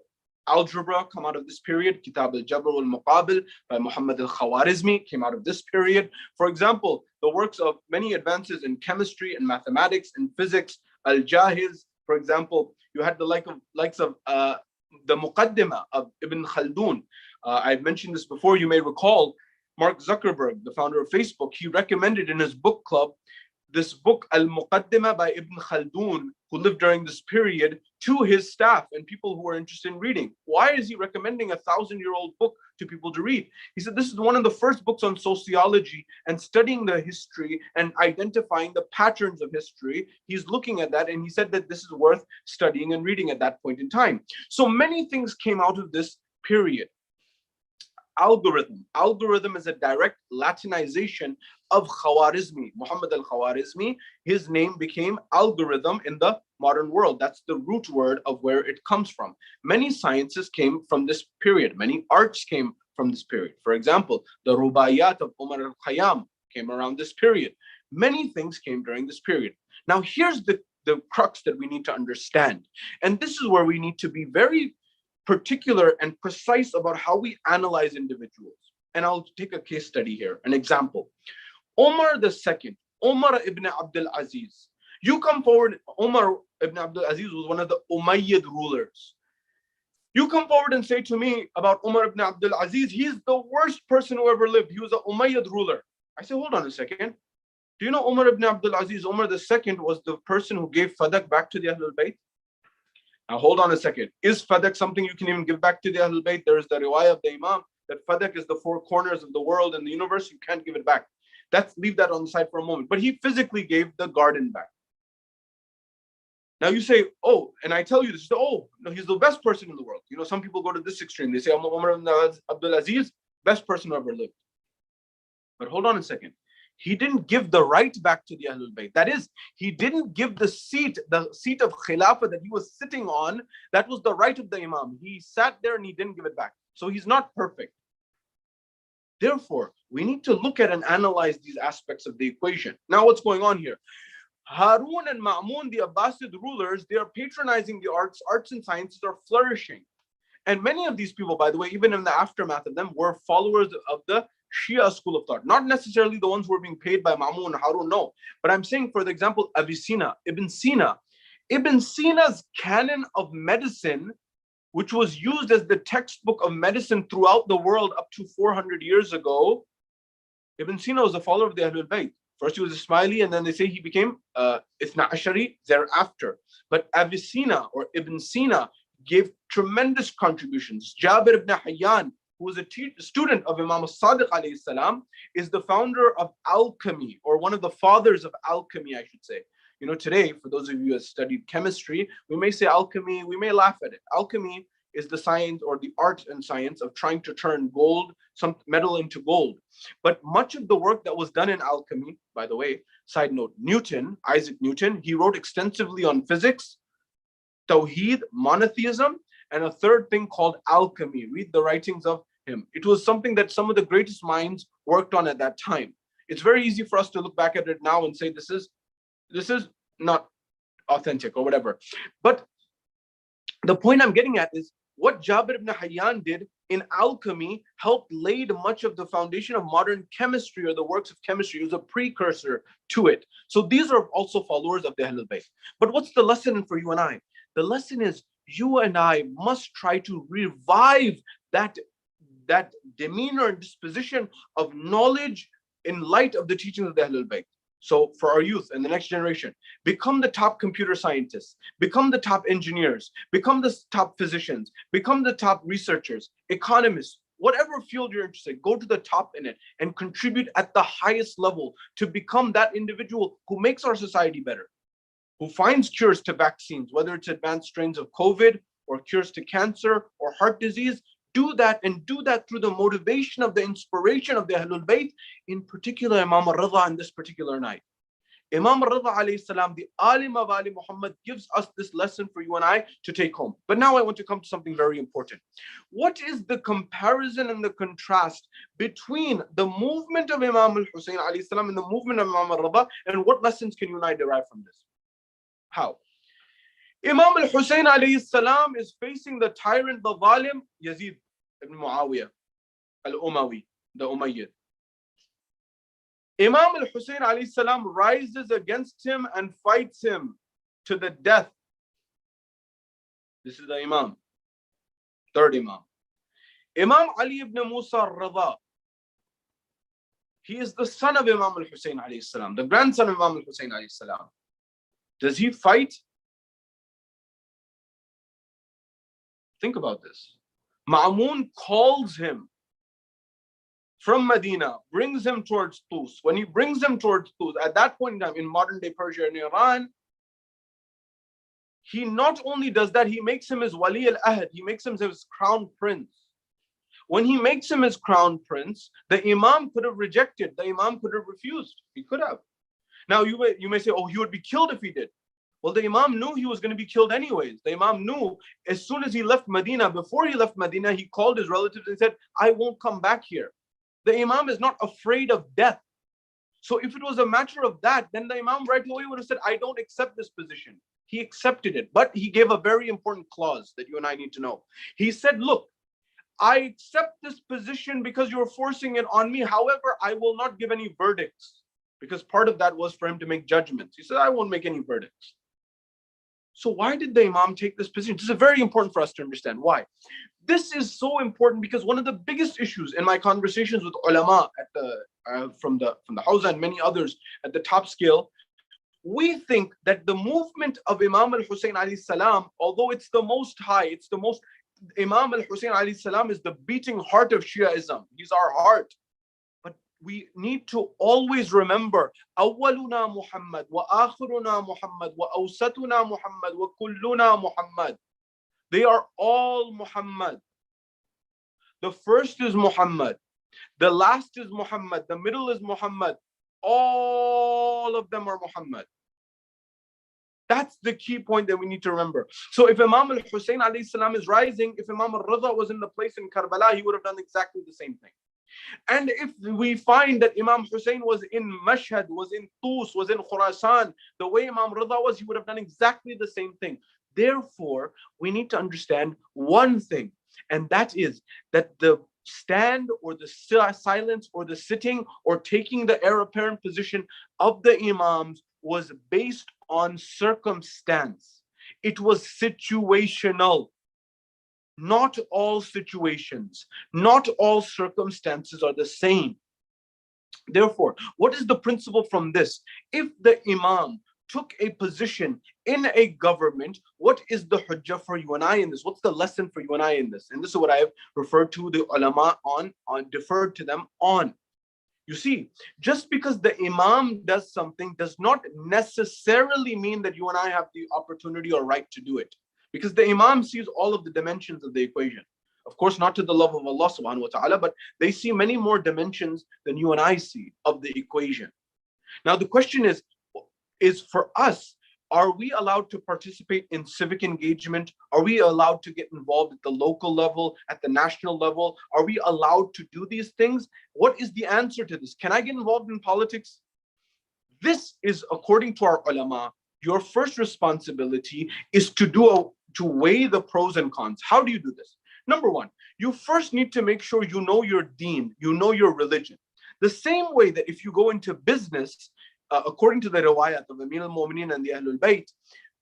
algebra come out of this period. Kitab al-Jabr wal-Muqabil by Muhammad al-Khawarizmi came out of this period. For example, the works of many advances in chemistry and mathematics and physics, al-Jahiz, for example, you had the likes of the Muqaddimah of Ibn Khaldun. I've mentioned this before, you may recall, Mark Zuckerberg, the founder of Facebook, he recommended in his book club this book, Al-Muqaddimah by Ibn Khaldun, who lived during this period, to his staff and people who are interested in reading. Why is he recommending a 1,000-year-old book to people to read? He said this is one of the first books on sociology and studying the history and identifying the patterns of history. He's looking at that and he said that this is worth studying and reading at that point in time. So many things came out of this period. Algorithm is a direct Latinization of Khawarizmi. Muhammad al-Khawarizmi, his name became algorithm in the modern world. That's the root word of where it comes from. Many sciences came from this period. Many arts came from this period. For example, the Rubaiyat of Umar al-Khayyam came around this period. Many things came during this period. Now here's the crux that we need to understand. And this is where we need to be very particular and precise about how we analyze individuals. And I'll take a case study here, an example. Omar II, Omar ibn Abdul Aziz. You come forward, Omar ibn Abdul Aziz was one of the Umayyad rulers. You come forward and say to me about Omar ibn Abdul Aziz, he's the worst person who ever lived. He was an Umayyad ruler. I say, hold on a second. Do you know Omar ibn Abdul Aziz, Omar II was the person who gave Fadak back to the Ahlul Bayt? Now hold on a second. Is Fadak something you can even give back to the Ahlul Bayt? There is the riwayah of the Imam that Fadak is the four corners of the world and the universe. You can't give it back. Leave that on the side for a moment. But he physically gave the garden back. Now you say, oh, and I tell you this, oh, no, he's the best person in the world. You know, some people go to this extreme. They say, Umar ibn Abdul Aziz, best person who ever lived. But hold on a second. He didn't give the right back to the Ahlul Bayt. That is, he didn't give the seat of Khilafah that he was sitting on. That was the right of the Imam. He sat there and he didn't give it back. So he's not perfect. Therefore, we need to look at and analyze these aspects of the equation. Now, what's going on here? Harun and Ma'mun, the Abbasid rulers, they are patronizing the arts. Arts and sciences are flourishing. And many of these people, by the way, even in the aftermath of them, were followers of the Shia school of thought. Not necessarily the ones who were being paid by Ma'mun and Harun, no. But I'm saying, for example, Avicenna, Ibn Sina. Ibn Sina's canon of medicine, which was used as the textbook of medicine throughout the world up to 400 years ago, Ibn Sina was a follower of the Ahlul Bayt. First he was Ismaili, and then they say he became Ithna Ashari thereafter. But Avicenna or Ibn Sina gave tremendous contributions. Jabir ibn Hayyan, who was a student of Imam al-Sadiq alayhi salam, is the founder of alchemy, or one of the fathers of alchemy, I should say. You know, today, for those of you who have studied chemistry, we may say alchemy, we may laugh at it. Alchemy is the science or the art and science of trying to turn gold, some metal into gold. But much of the work that was done in alchemy, by the way, side note, Newton, Isaac Newton, he wrote extensively on physics, Tawheed, monotheism, and a third thing called alchemy. Read the writings of him. It was something that some of the greatest minds worked on at that time. It's very easy for us to look back at it now and say this is not authentic or whatever. But the point I'm getting at is what Jabir ibn Hayyan did in alchemy helped laid much of the foundation of modern chemistry or the works of chemistry. It was a precursor to it. So these are also followers of the Ahlul Bayt. But what's the lesson for you and I? The lesson is you and I must try to revive that that demeanor and disposition of knowledge in light of the teachings of the Ahlul Bayt. So for our youth and the next generation, become the top computer scientists, become the top engineers, become the top physicians, become the top researchers, economists, whatever field you're interested, go to the top in it and contribute at the highest level to become that individual who makes our society better, who finds cures to vaccines, whether it's advanced strains of COVID or cures to cancer or heart disease. Do that, and do that through the motivation of the inspiration of the Ahlul Bayt, in particular Imam al-Rida on this particular night. Imam al-Rida alayhi salam, the alim of Ali Muhammad, gives us this lesson for you and I to take home. But now I want to come to something very important. What is the comparison and the contrast between the movement of Imam al-Hussein alayhi salam and the movement of Imam al-Rida, and what lessons can you and I derive from this? How? Imam al-Hussein alayhi salam is facing the tyrant, the zalim, Yazid ibn Muawiyah al-Umawi, the Umayyad. Imam al-Hussein alayhi salam rises against him and fights him to the death. This is the Imam, third Imam. Imam Ali ibn Musa al-Rida, he is the son of Imam al-Hussein alayhi salam, the grandson of Imam al-Hussein alayhi salam. Does he fight? Think about this. Ma'mun calls him from Medina, brings him towards Tus. When he brings him towards Tus, at that point in time, in modern day Persia and Iran, he not only does that, he makes him his Wali al-Ahd, he makes him his crown prince. When he makes him his crown prince, the Imam could have rejected, the Imam could have refused. He could have. Now you may say, oh, he would be killed if he did. Well, the Imam knew he was going to be killed anyways. The Imam knew as soon as he left Medina, before he left Medina, he called his relatives and said, I won't come back here. The Imam is not afraid of death. So if it was a matter of that, then the Imam right away would have said, I don't accept this position. He accepted it, but he gave a very important clause that you and I need to know. He said, look, I accept this position because you're forcing it on me. However, I will not give any verdicts, because part of that was for him to make judgments. He said, I won't make any verdicts. So why did the Imam take this position? This is very important for us to understand. Why? This is so important because one of the biggest issues in my conversations with ulama at from the Hawza and many others at the top scale, we think that the movement of Imam al-Hussein alayhi salam, although it's the most high, Imam al-Hussein alayhi salam is the beating heart of Shiaism. He's our heart. We need to always remember awwaluna Muhammad wa akhiruna Muhammad wa awsatuna Muhammad wa kulluna Muhammad. They are all Muhammad. The first is Muhammad, the last is Muhammad, the middle is Muhammad. All of them are Muhammad. That's the key point that we need to remember. So if Imam al-Hussein alayhi salam is rising, if Imam al-Rida was in the place in Karbala, he would have done exactly the same thing. And if we find that Imam Hussein was in Mashhad, was in Tus, was in Khurasan, the way Imam Rida was, he would have done exactly the same thing. Therefore, we need to understand one thing, and that is that the stand or the silence or the sitting or taking the heir apparent position of the Imams was based on circumstance. It was situational. Not all situations, not all circumstances are the same. Therefore, what is the principle from this? If the Imam took a position in a government, what is the hujjah for you and I in this? What's the lesson for you and I in this? And this is what I have referred to the ulama on deferred to them on. You see, just because the Imam does something does not necessarily mean that you and I have the opportunity or right to do it. Because the Imam sees all of the dimensions of the equation. Of course, not to the level of Allah subhanahu wa ta'ala, but they see many more dimensions than you and I see of the equation. Now, the question is for us, are we allowed to participate in civic engagement? Are we allowed to get involved at the local level, at the national level? Are we allowed to do these things? What is the answer to this? Can I get involved in politics? This is, according to our ulama, your first responsibility is to weigh the pros and cons. How do you do this? Number one, you first need to make sure you know your deen, you know your religion. The same way that if you go into business, according to the riwayat of Amir al-Mu'mineen and the Ahlul Bayt,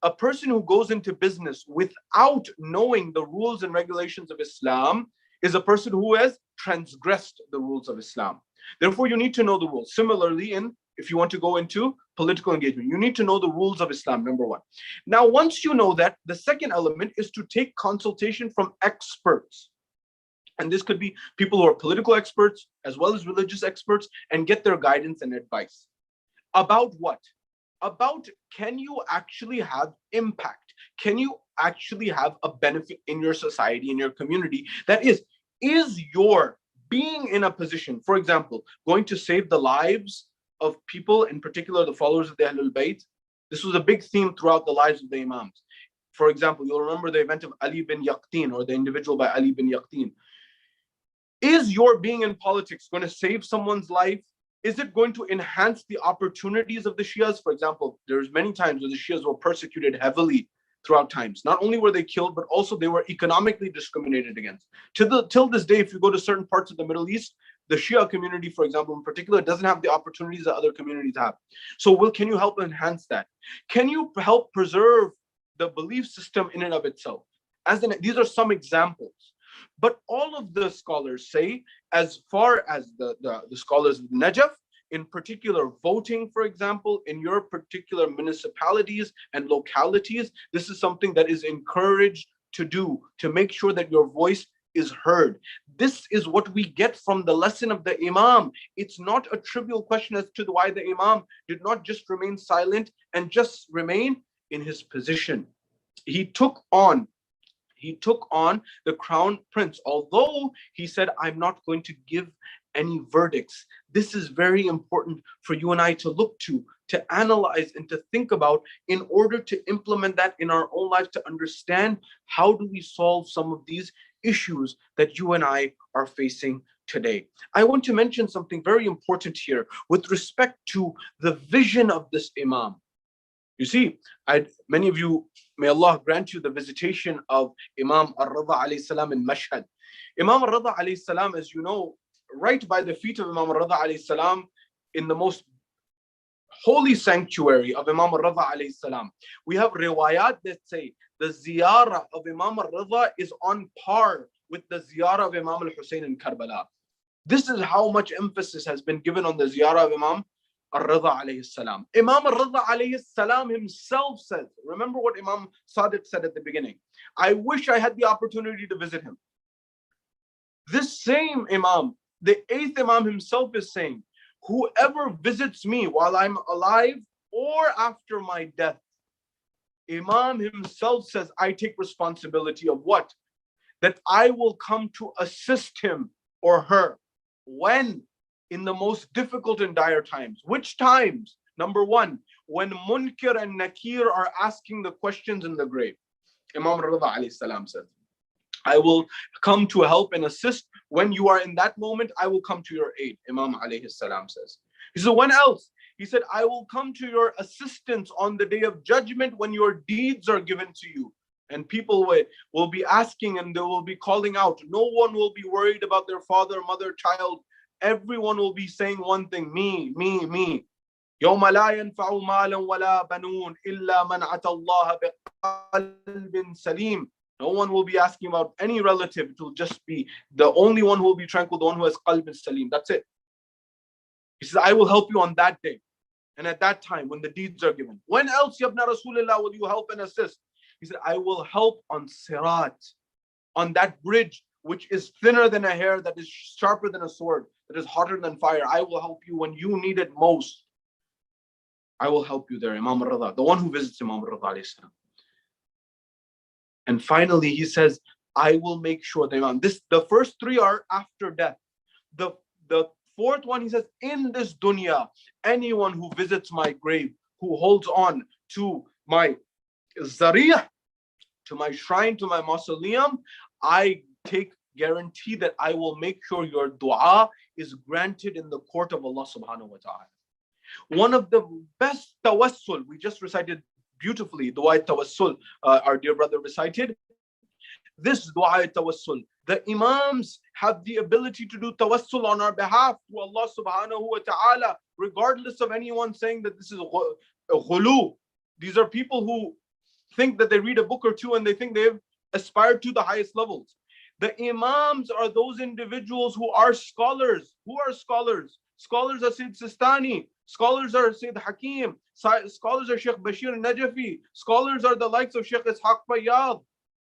a person who goes into business without knowing the rules and regulations of Islam is a person who has transgressed the rules of Islam. Therefore, you need to know the rules. Similarly, if you want to go into political engagement, you need to know the rules of Islam, number one. Now, once you know that, the second element is to take consultation from experts. And this could be people who are political experts as well as religious experts, and get their guidance and advice. About what? About, can you actually have impact? Can you actually have a benefit in your society, in your community? That is your being in a position, for example, going to save the lives of people, in particular the followers of the Ahlul Bayt? This was a big theme throughout the lives of the Imams. For example, you'll remember the event of Ali bin Yaqtin, or the individual by Ali bin Yaqtin. Is your being in politics going to save someone's life? Is it going to enhance the opportunities of the Shias? For example, there's many times where the Shias were persecuted heavily throughout times. Not only were they killed, but also they were economically discriminated against. Till this day, if you go to certain parts of the Middle East, the Shia community, for example, in particular, doesn't have the opportunities that other communities have. So can you help enhance that? Can you help preserve the belief system in and of itself? These are some examples. But all of the scholars say, as far as the scholars of Najaf, in particular voting, for example, in your particular municipalities and localities, this is something that is encouraged to do, to make sure that your voice is heard. This is what we get from the lesson of the Imam. It's not a trivial question as to why the Imam did not just remain silent and just remain in his position. He took on the crown prince, although he said, I'm not going to give any verdicts. This is very important for you and I to look to analyze and to think about, in order to implement that in our own lives, to understand how do we solve some of these issues that you and I are facing today. I want to mention something very important here with respect to the vision of this Imam. You see, many of you, may Allah grant you the visitation of Imam al-Rida alayhi salam in Mashhad. Imam al-Rida alayhi salam, as you know, right by the feet of Imam al-Rida alayhi salam, in the most holy sanctuary of Imam al-Rida alayhi salam, we have riwayat that say the ziyarah of Imam al-Rida is on par with the ziyarah of Imam al-Hussein in Karbala. This is how much emphasis has been given on the ziyarah of Imam al-Rida alayhi salam. Imam al-Rida alayhi salam himself says, remember what Imam Sadiq said at the beginning, I wish I had the opportunity to visit him. This same Imam, the 8th Imam himself, is saying, whoever visits me while I'm alive or after my death, Imam himself says, I take responsibility of what? That I will come to assist him or her. When? In the most difficult and dire times. Which times? Number one, when Munkar and Nakir are asking the questions in the grave. Imam Rida alayhi salam says, I will come to help and assist. When you are in that moment, I will come to your aid. Imam alayhi salam says. He said, when else? He said, I will come to your assistance on the day of judgment when your deeds are given to you. And people will be asking and they will be calling out. No one will be worried about their father, mother, child. Everyone will be saying one thing, me, me, me. يَوْمَ لَا يَنْفَعُ مَالًا وَلَا بَنُونَ إِلَّا مَنْ أَتَى اللَّهَ بِقَلْبٍ سَلِيمٍ. No one will be asking about any relative. It will just be the only one who will be tranquil, the one who has qalb salim. That's it. He says, I will help you on that day. And at that time, when the deeds are given. When else, Yabna Rasulullah, will you help and assist? He said, I will help on Sirat, on that bridge, which is thinner than a hair, that is sharper than a sword, that is hotter than fire. I will help you when you need it most. I will help you there, Imam al-Rida, the one who visits Imam al-Rida alayhi salam. And finally, he says, I will make sure that Imam, the first three are after death. The fourth one, he says, in this dunya, anyone who visits my grave, who holds on to my zariyah, to my shrine, to my mausoleum, I take guarantee that I will make sure your dua is granted in the court of Allah subhanahu wa ta'ala. One of the best tawassul, we just recited beautifully, dua tawassul, our dear brother recited. This dua tawassul, the Imams have the ability to do tawassul on our behalf to Allah subhanahu wa ta'ala, regardless of anyone saying that this is ghulu. These are people who think that they read a book or two and they think they've aspired to the highest levels. The Imams are those individuals who are scholars. Who are scholars? Scholars are Sayyid Sistani. Scholars are Sayyid Hakim. Scholars are Sheikh Bashir Najafi. Scholars are the likes of Sheikh Ishaq Fayyad.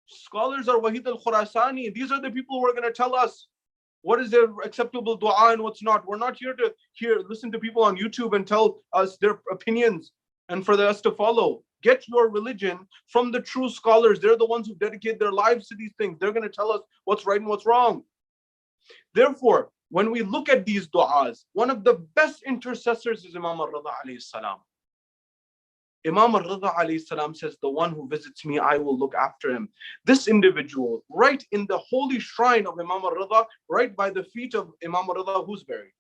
Scholars are Wahid al-Khurasani. These are the people who are going to tell us what is their acceptable dua and what's not. We're not here to listen to people on YouTube and tell us their opinions and for us to follow. Get your religion from the true scholars. They're the ones who dedicate their lives to these things. They're going to tell us what's right and what's wrong. Therefore, when we look at these du'as, one of the best intercessors is Imam al-Rida alayhi salam. Imam al-Rida alayhi salam says, the one who visits me, I will look after him. This individual, right in the holy shrine of Imam al-Rida, right by the feet of Imam al-Rida, who's buried?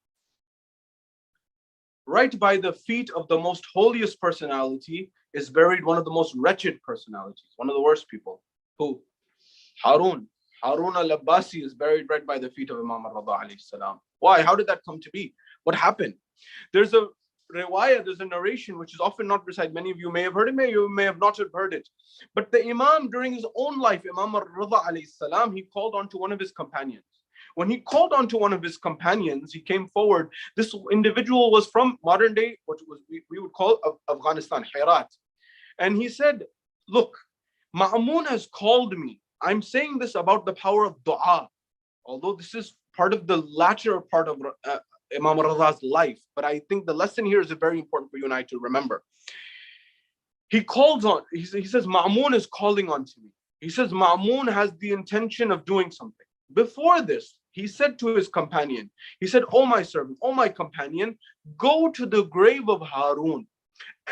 Right by the feet of the most holiest personality is buried one of the most wretched personalities, one of the worst people. Who? Harun. Harun al-Abbasi is buried right by the feet of Imam al-Rida alayhi salam. Why? How did that come to be? What happened? There's a riwayah, there's a narration which is often not recited. Many of you may have heard it, you may have not heard it. But the Imam, during his own life, Imam al-Rida alayhi salam, he called on to one of his companions. When he called on to one of his companions, he came forward. This individual was from modern day, what we would call Afghanistan, Herat. And he said, look, Ma'mun has called me. I'm saying this about the power of dua. Although this is part of the latter part of Imam al-Rida's life. But I think the lesson here is very important for you and I to remember. He calls on, he says, Ma'mun is calling on to me. He says, Ma'mun has the intention of doing something. Before this, he said to his companion, he said, oh my servant, oh my companion, go to the grave of Harun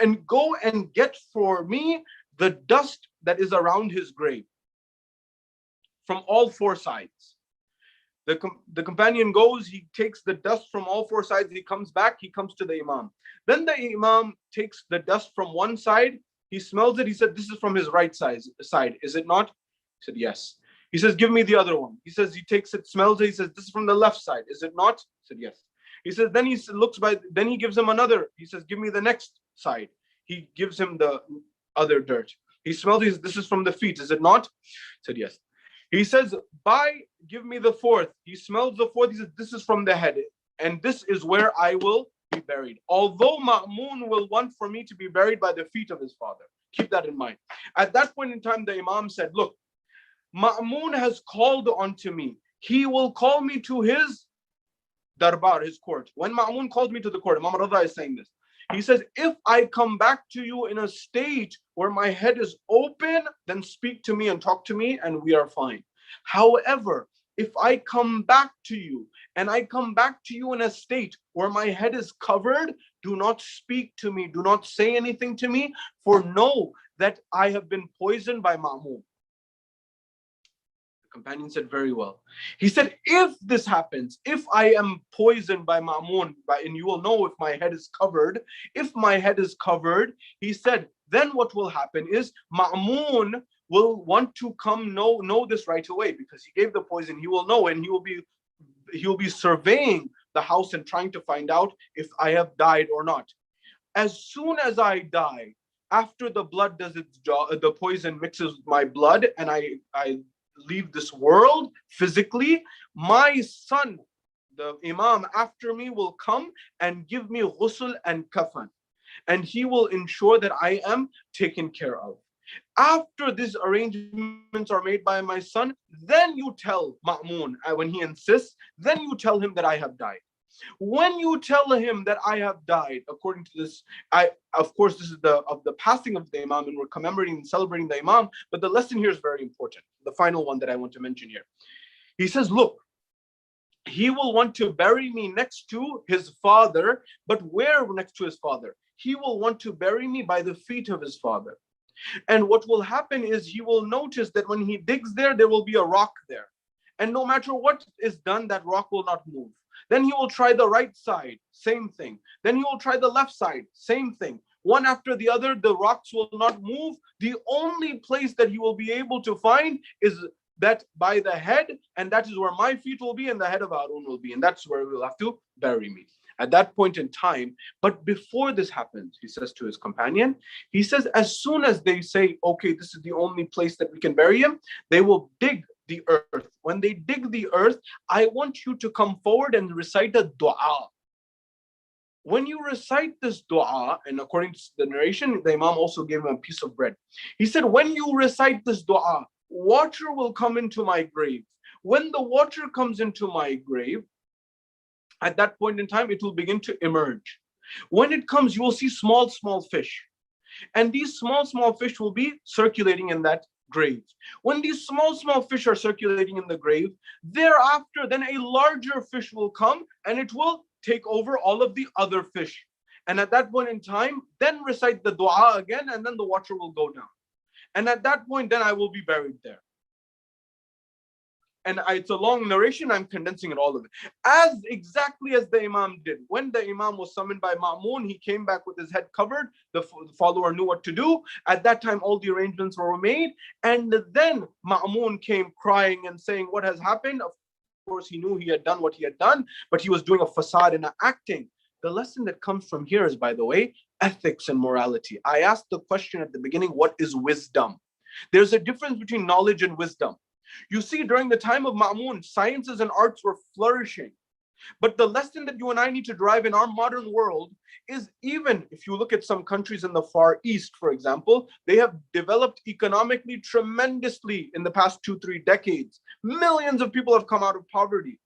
and go and get for me the dust that is around his grave from all four sides. The companion goes, he takes the dust from all four sides, he comes back, he comes to the Imam. Then the Imam takes the dust from one side, he smells it, he said, this is from his right side, is it not? He said, yes. He says, give me the other one. He says, he takes it, smells it, he says, this is from the left side, is it not? He said, yes. He says, then he looks by, then he gives him another. He says, give me the next side. He gives him the other dirt. He smells it, he says, this is from the feet, is it not? He said, yes. He says, give me the fourth. He smells the fourth, he says, this is from the head, and this is where I will be buried. Although Ma'mun will want for me to be buried by the feet of his father. Keep that in mind. At that point in time, the Imam said, look, Ma'mun has called onto me. He will call me to his darbar, his court. When Ma'mun called me to the court, Imam Rida is saying this. He says, if I come back to you in a state where my head is open, then speak to me and talk to me and we are fine. However, if I come back to you and I come back to you in a state where my head is covered, do not speak to me, do not say anything to me, for know that I have been poisoned by Ma'mun. The companion said, very well. He said, if this happens, if I am poisoned by Ma'mun, and you will know if my head is covered, if my head is covered, he said, then what will happen is Ma'mun will want to come know this right away, because he gave the poison, he will know, and he will be surveying the house and trying to find out if I have died or not. As soon as I die, after the blood does its job, the poison mixes with my blood and I leave this world physically, my son, the Imam after me, will come and give me ghusl and kafan, and he will ensure that I am taken care of. After these arrangements are made by my son, then you tell Ma'mun, when he insists, then you tell him that I have died. When you tell him that I have died, according to this, of course, this is of the passing of the Imam, and we're commemorating and celebrating the Imam, but the lesson here is very important. The final one that I want to mention here. He says, look, he will want to bury me next to his father, but where next to his father? He will want to bury me by the feet of his father. And what will happen is he will notice that when he digs there will be a rock there. And no matter what is done, that rock will not move. Then he will try the right side, same thing. Then he will try the left side, same thing. One after the other, the rocks will not move. The only place that he will be able to find is that by the head, and that is where my feet will be and the head of Harun will be. And that's where we'll have to bury me. At that point in time, but before this happens, he says to his companion, he says, as soon as they say, okay, this is the only place that we can bury him, they will dig the earth. When they dig the earth, I want you to come forward and recite a dua. When you recite this dua, and according to the narration, the Imam also gave him a piece of bread. He said, when you recite this dua, water will come into my grave. When the water comes into my grave, at that point in time, it will begin to emerge. When it comes, you will see small, small fish. And these small, small fish will be circulating in that grave. When these small, small fish are circulating in the grave, thereafter, then a larger fish will come and it will take over all of the other fish. And at that point in time, then recite the dua again, and then the water will go down. And at that point, then I will be buried there. And it's a long narration, I'm condensing it all of it. As exactly as the Imam did. When the Imam was summoned by Ma'mun, he came back with his head covered. The follower knew what to do. At that time, all the arrangements were made. And then Ma'mun came crying and saying, what has happened? Of course, he knew he had done what he had done, but he was doing a facade and an acting. The lesson that comes from here is, by the way, ethics and morality. I asked the question at the beginning, what is wisdom? There's a difference between knowledge and wisdom. You see, during the time of Ma'mun, sciences and arts were flourishing. But the lesson that you and I need to drive in our modern world is, even if you look at some countries in the Far East, for example, they have developed economically tremendously in the past 2-3 decades. Millions of people have come out of poverty.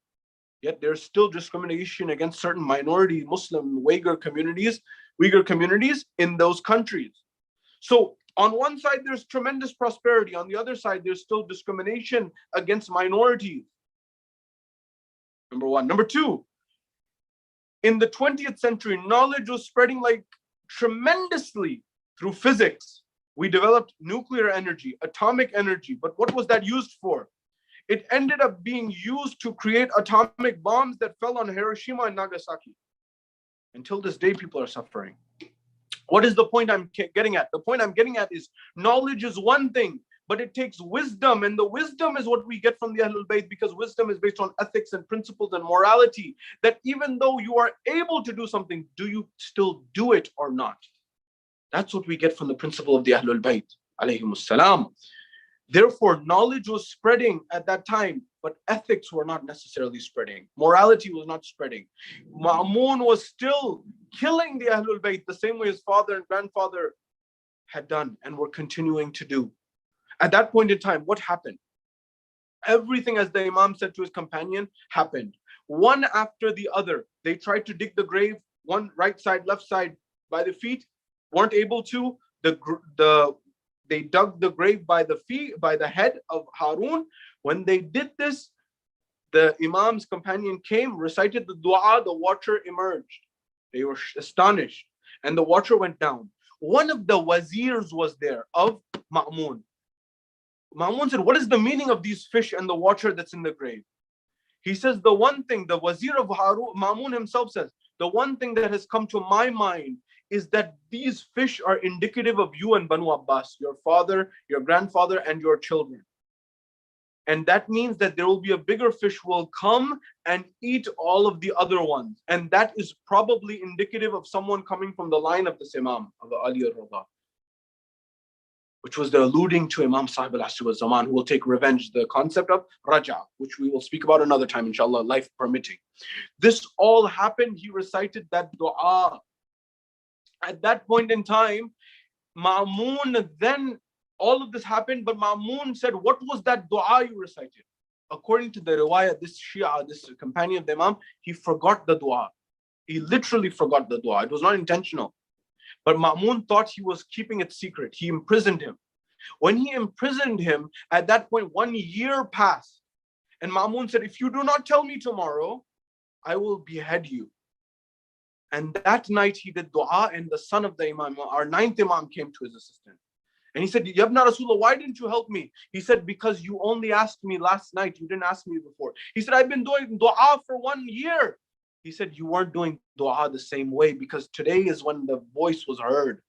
Yet there's still discrimination against certain minority Muslim Uyghur communities in those countries. So on one side, there's tremendous prosperity. On the other side, there's still discrimination against minorities. Number one. Number two, in the 20th century, knowledge was spreading like tremendously through physics. We developed nuclear energy, atomic energy. But what was that used for? It ended up being used to create atomic bombs that fell on Hiroshima and Nagasaki. Until this day, people are suffering. What is the point I'm getting at? The point I'm getting at is, knowledge is one thing, but it takes wisdom. And the wisdom is what we get from the Ahlul Bayt, because wisdom is based on ethics and principles and morality. That even though you are able to do something, do you still do it or not? That's what we get from the principle of the Ahlul Bayt, alayhimus salam. Therefore, knowledge was spreading at that time, but ethics were not necessarily spreading. Morality was not spreading. Ma'mun was still killing the Ahlul Bayt the same way his father and grandfather had done and were continuing to do. At that point in time, what happened? Everything, as the Imam said to his companion, happened. One after the other. They tried to dig the grave, one right side, left side, by the feet, weren't able to. They dug the grave by the feet, by the head of Harun. When they did this, the Imam's companion came, recited the dua, the water emerged. They were astonished, and the water went down. One of the wazirs was there of Ma'mun. Ma'mun said, what is the meaning of these fish and the water that's in the grave? He says, the one thing, the wazir of Harun, Ma'mun himself says, the one thing that has come to my mind is that these fish are indicative of you and Banu Abbas, your father, your grandfather, and your children. And that means that there will be a bigger fish will come and eat all of the other ones. And that is probably indicative of someone coming from the line of this Imam, of Ali al-Rida, which was the alluding to Imam Sahib al-Asr wal-Zaman, who will take revenge, the concept of Raja, which we will speak about another time, inshallah, life permitting. This all happened, he recited that dua. At that point in time, Ma'mun, then all of this happened, but Ma'mun said, what was that dua you recited? According to the riwayah, this Shia, this companion of the Imam, he forgot the dua. He literally forgot the dua. It was not intentional. But Ma'mun thought he was keeping it secret. He imprisoned him. When he imprisoned him, at that point, 1 year passed. And Ma'mun said, if you do not tell me tomorrow, I will behead you. And that night he did dua, and the son of the Imam, our 9th Imam, came to his assistant. And he said, Yabna Rasulullah, why didn't you help me? He said, because you only asked me last night. You didn't ask me before. He said, I've been doing dua for 1 year. He said, you weren't doing dua the same way, because today is when the voice was heard.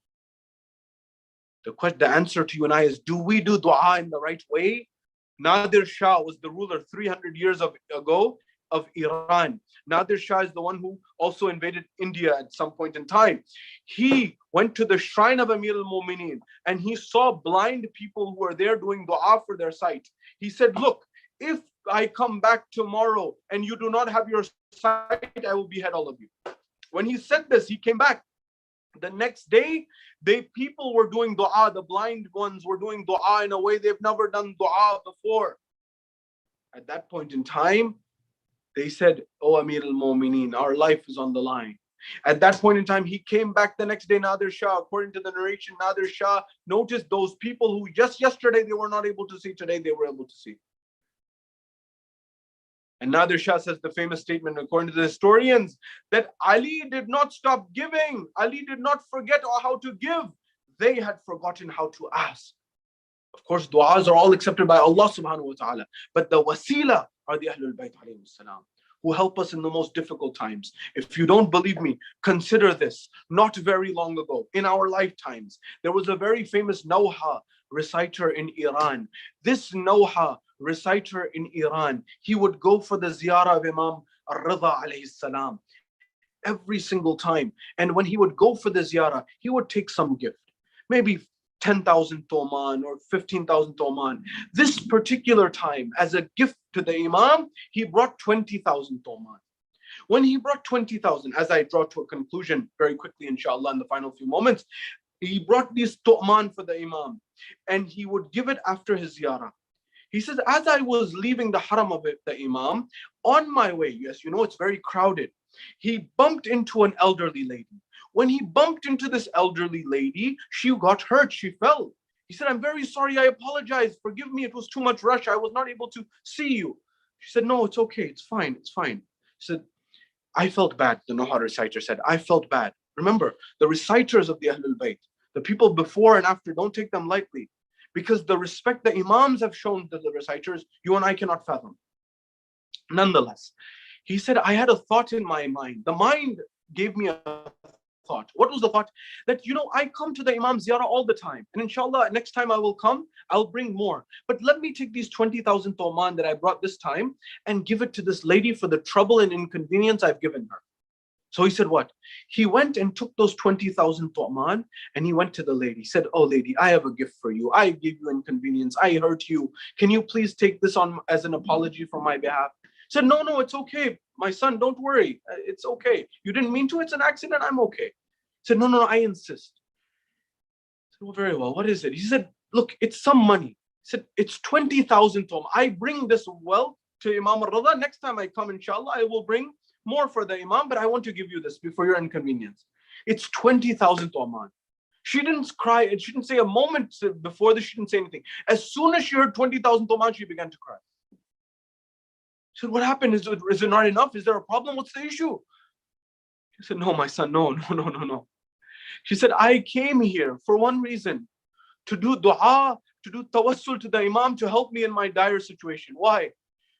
The answer to you and I is, do we do dua in the right way? Nadir Shah was the ruler 300 years ago of Iran. Nadir Shah is the one who also invaded India at some point in time. He went to the shrine of Amir al-Mu'mineen and he saw blind people who were there doing dua for their sight. He said, look, if I come back tomorrow and you do not have your sight, I will behead all of you. When he said this, he came back. The next day, people were doing dua. The blind ones were doing dua in a way they've never done dua before. At that point in time, they said, "Oh Amir al-Mu'mineen, our life is on the line." At that point in time, he came back the next day, Nadir Shah. According to the narration, Nadir Shah noticed those people who just yesterday they were not able to see, today they were able to see. And Nadir Shah says the famous statement, according to the historians, that Ali did not stop giving. Ali did not forget how to give. They had forgotten how to ask. Of course, du'as are all accepted by Allah subhanahu wa ta'ala. But the wasila are the Ahlul Bayt alayhi salam, who help us in the most difficult times. If you don't believe me, consider this. Not very long ago, in our lifetimes, there was a very famous Nawha reciter in Iran. This Nawha reciter in Iran, he would go for the ziyarah of Imam Reza alayhi salam every single time. And when he would go for the ziyarah, he would take some gift, maybe 10,000 toman or 15,000 toman. This particular time, as a gift to the Imam, he brought 20,000 toman. When he brought 20,000, as I draw to a conclusion very quickly, inshallah, in the final few moments, he brought these toman for the Imam, and he would give it after his ziyarah. He says, as I was leaving the haram of the Imam, on my way, yes, you know, it's very crowded, he bumped into an elderly lady. When he bumped into this elderly lady, she got hurt, she fell. He said, I'm very sorry, I apologize, forgive me, it was too much rush, I was not able to see you. She said, no, it's okay, it's fine, it's fine. He said, I felt bad, the Noha reciter said, I felt bad. Remember, the reciters of the Ahlul Bayt, the people before and after, don't take them lightly. Because the respect the Imams have shown to the reciters, you and I cannot fathom. Nonetheless, he said, I had a thought in my mind. The mind gave me a thought. What was the thought? That, you know, I come to the Imam ziyarah all the time. And inshallah, next time I will come, I'll bring more. But let me take these 20,000 toman that I brought this time and give it to this lady for the trouble and inconvenience I've given her. So he said what? He went and took those 20,000 toman and he went to the lady. He said, oh lady, I have a gift for you. I gave you inconvenience. I hurt you. Can you please take this on as an apology for my behalf? He said, no, it's okay. My son, don't worry. It's okay. You didn't mean to. It's an accident. I'm okay. He said, no, I insist. I said, well, very well. What is it? He said, look, it's some money. He said, it's 20,000 toman. I bring this wealth to Imam al-Rida. Next time I come, inshallah, I will bring more for the Imam, but I want to give you this before your inconvenience. It's 20,000 toman. She didn't cry. She didn't say a moment before this. She didn't say anything. As soon as she heard 20,000 toman, she began to cry. She said, what happened? Is it not enough? Is there a problem? What's the issue? She said, no, my son, no. She said, I came here for one reason, to do dua, to do tawassul to the Imam to help me in my dire situation. Why?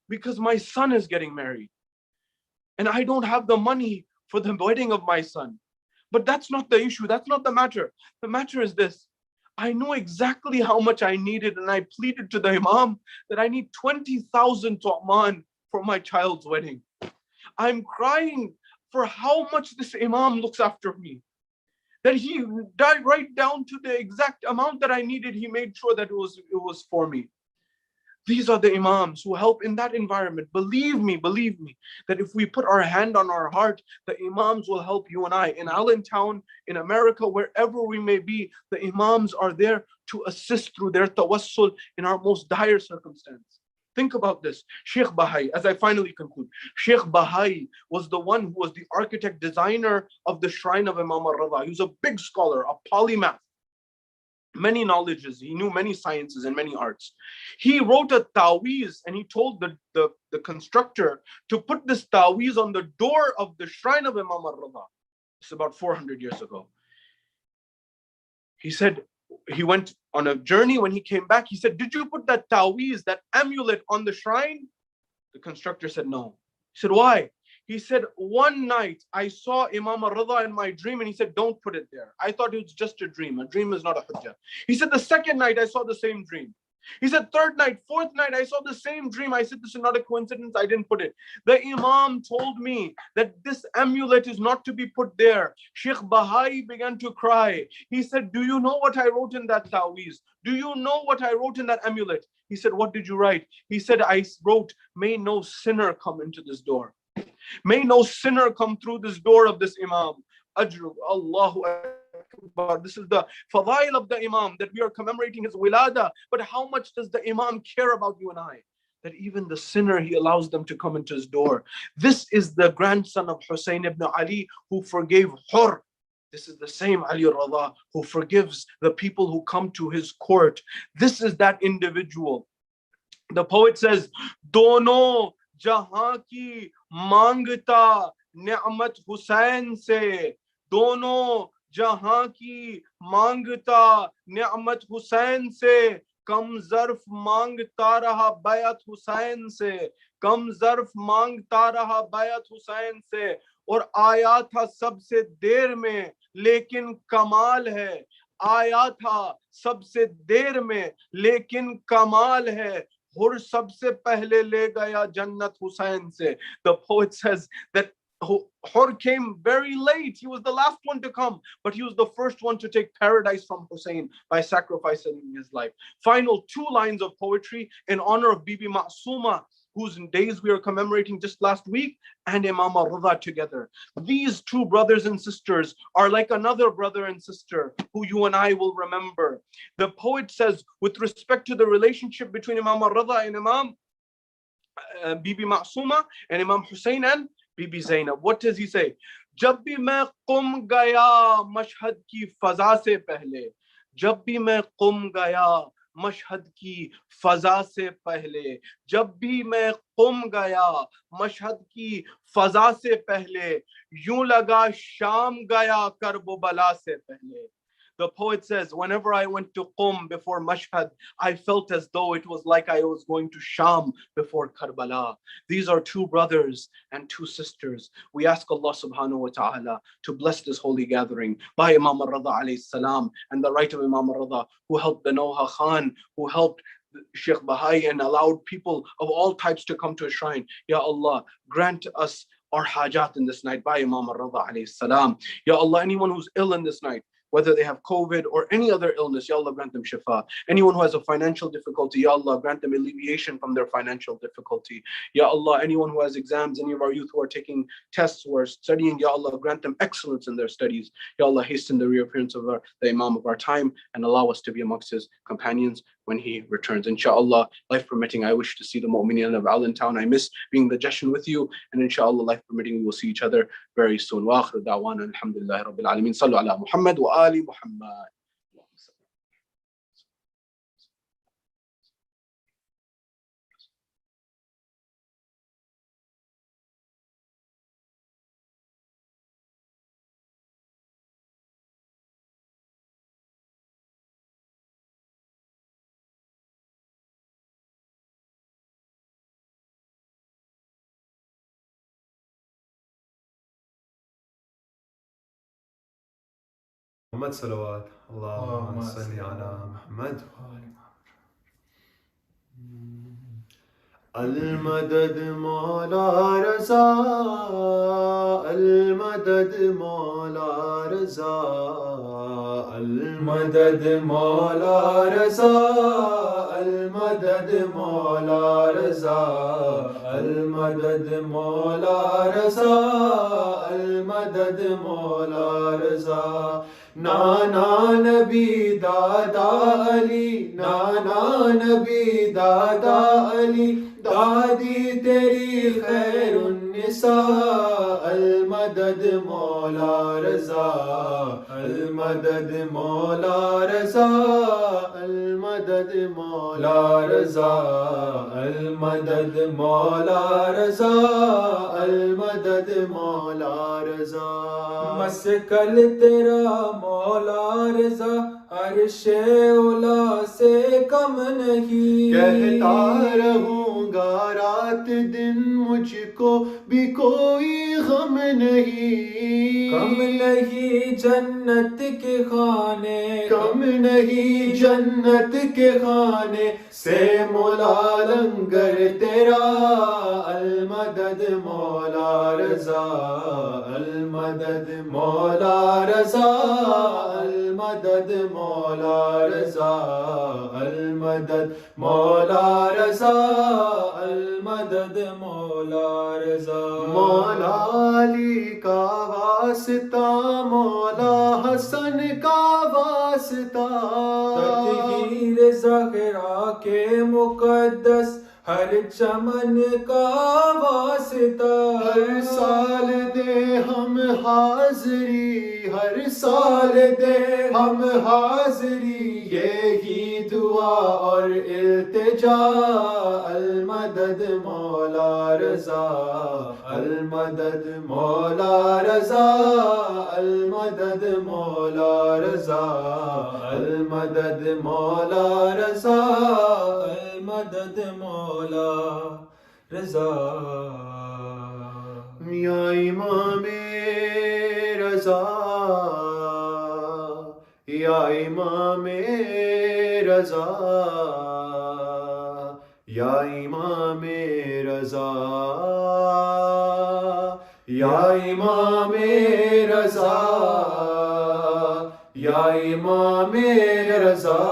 Because my son is getting married. And I don't have the money for the wedding of my son. But that's not the issue. That's not the matter. The matter is this. I know exactly how much I needed, and I pleaded to the Imam that I need 20,000 to'man for my child's wedding. I'm crying for how much this Imam looks after me. That he died right down to the exact amount that I needed. He made sure that it was for me. These are the Imams who help in that environment. Believe me, that if we put our hand on our heart, the Imams will help you and I. In Allentown, in America, wherever we may be, the Imams are there to assist through their tawassul in our most dire circumstance. Think about this. Sheikh Bahai, as I finally conclude, Sheikh Bahai was the one who was the architect designer of the shrine of Imam al-Rida. He was a big scholar, a polymath. Many knowledges, he knew many sciences and many arts. He wrote a taweez and he told the constructor to put this taweez on the door of the shrine of Imam al-Rida. It's about 400 years ago. He said, he went on a journey. When he came back, he said, did you put that taweez, that amulet on the shrine? The constructor said, no. He said, why? He said, one night I saw Imam al-Rida in my dream and he said, don't put it there. I thought it was just a dream. A dream is not a hujjah. He said, the second night I saw the same dream. He said, third night, fourth night, I saw the same dream. I said, this is not a coincidence. I didn't put it. The Imam told me that this amulet is not to be put there. Sheikh Bahai began to cry. He said, do you know what I wrote in that taweez? Do you know what I wrote in that amulet? He said, what did you write? He said, I wrote, may no sinner come into this door. May no sinner come through this door of this Imam. Ajru, Allahu Akbar. This is the fadail of the Imam, that we are commemorating his wilada. But how much does the Imam care about you and I? That even the sinner, he allows them to come into his door. This is the grandson of Hussein ibn Ali who forgave Hur. This is the same Ali Rada who forgives the people who come to his court. This is that individual. The poet says, Dono jahan ki mangta ni'mat Hussain se. Dono jahan ki mangta ni'mat Hussain se. کم ظرف مانگتا رہا بیعت حسین سے. کم ظرف مانگتا رہا بیعت حسین سے. اور آیا تھا سب سے دیر میں لیکن کمال ہے. آیا تھا سب سے دیر میں لیکن کمال ہے. ہر سب سے پہلے لے گیا جنت حسین سے. The poet says that Hur came very late. He was the last one to come, but he was the first one to take paradise from Hussein by sacrificing his life. Final 2 lines of poetry in honor of Bibi Ma'suma, whose days we are commemorating just last week, and Imam al-Rida together. These 2 brothers and sisters are like another brother and sister who you and I will remember. The poet says, with respect to the relationship between Imam al-Rida and Imam Bibi Ma'suma and Imam Hussein and Bibi Zainab, what does he say? جب بھی میں قم گیا مشہد کی فضا سے پہلے. جب بھی میں قم گیا مشہد کی فضا سے پہلے. جب بھی میں قم گیا مشہد کی فضا سے پہلے. یوں لگا شام گیا کرب و بلا سے پہلے. The poet says, whenever I went to Qum before Mashhad, I felt as though it was like I was going to Sham before Karbala. These are 2 brothers and 2 sisters. We ask Allah subhanahu wa ta'ala to bless this holy gathering by Imam al-Rida alayhi salam and the right of Imam al-Rida, who helped the Noha Khan, who helped Sheikh Bahai and allowed people of all types to come to a shrine. Ya Allah, grant us our hajat in this night by Imam al-Rida alayhi salam. Ya Allah, anyone who's ill in this night, whether they have COVID or any other illness, Ya Allah, grant them shifa. Anyone who has a financial difficulty, Ya Allah, grant them alleviation from their financial difficulty. Ya Allah, anyone who has exams, any of our youth who are taking tests, who are studying, Ya Allah, grant them excellence in their studies. Ya Allah, hasten the reappearance of the Imam of our time and allow us to be amongst his companions when he returns. Inshallah, life permitting, I wish to see the Mu'mineen of Allentown. I miss being the Jashan with you, and inshallah, life permitting, we will see each other very soon. Wa akhiru da'wana alhamdulillahi rabbil alameen. Sallu ala Muhammad wa ali Muhammad. محمد صلوات اللهم صل على محمد. المدد مولا رضا المدد مولا رضا المدد مولا رضا المدد مولا رضا المدد مولا رضا المدد مولا رضا. نانا نبی دادا علی نانا نبی دادا علی دادی تیری خیر النساء المدد مولا رضا المدد مولا رضا المدد مولا رضا المدد مولا رضا المدد مولا رضا. مسکل تیرا مولا رضا عرش اولا سے کم نہیں. کہتا رہوں گا رات دن مجھ کو بھی کوئی غم نہیں. کم نہیں جنت کے خانے کم نہیں جنت کے خانے سے مولا لنگر تیرا المدد مولا رضا المدد مولا رضا المدد المدد مولا رضا المدد مولا رضا المدد مولا رضا مولا علی کا واسطہ مولا حسن کا واسطہ تطہیر زہرا کے مقدس ہر چمن کا واسطہ ہر سال دے ہم حاضری ہر سال دے ہم حاضری یہی دعا اور التجا المدد مولا رضا المدد مولا رضا المدد مولا رضا المدد مولا رضا المدد مولا رضا یا امام رضا یا امام رضا یا امام رضا یا امام رضا یا امام رضا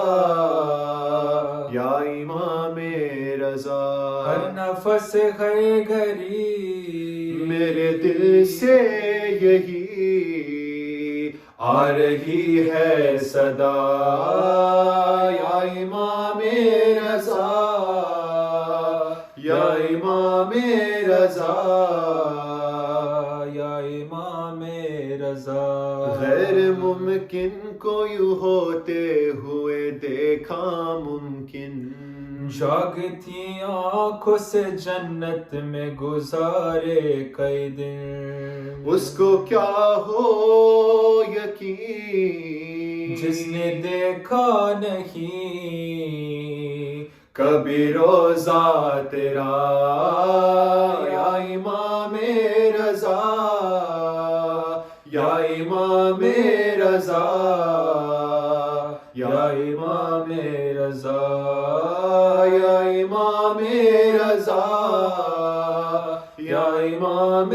یا امام رضا ہر نفس ہر گھڑی میرے دل سے یہی آ رہی ہے صدا یا امام رضا یا امام رضا یا امام رضا غیر ممکن کو یوں ہوتے ہوئے دیکھا ممکن جاگتی آنکھوں سے جنت میں گزارے کئی دن اس کو کیا ہو یقین جس نے دیکھا نہیں کبھی روزہ تیرا یا امام رضا یا امام رضا یا امام رضا یا امام رضا یا امام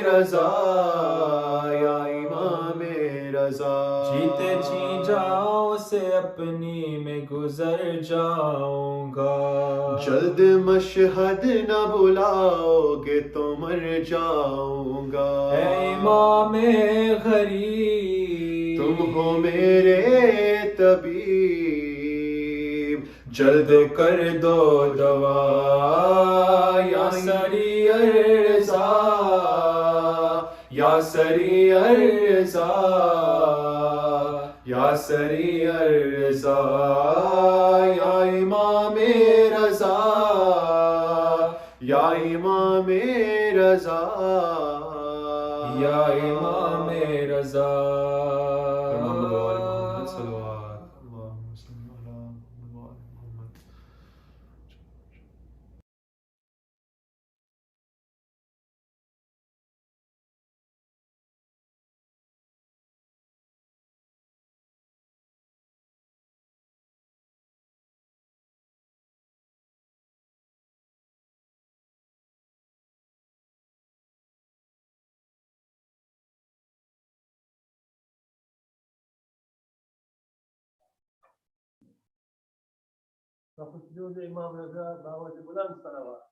رضا یا امام رضا جیتے جی جاؤں سے اپنی میں گزر جاؤں گا جلد مشہد نہ بلاؤ گے تو مر جاؤں گا اے امام غریب تم ہو میرے طبیب جلد کر دو دوا یا سری رضا یا سری رضا یا سری رضا یا امام رضا یا امام رضا یا امام رضا سجود امام رضا باوجھ بلند صلوات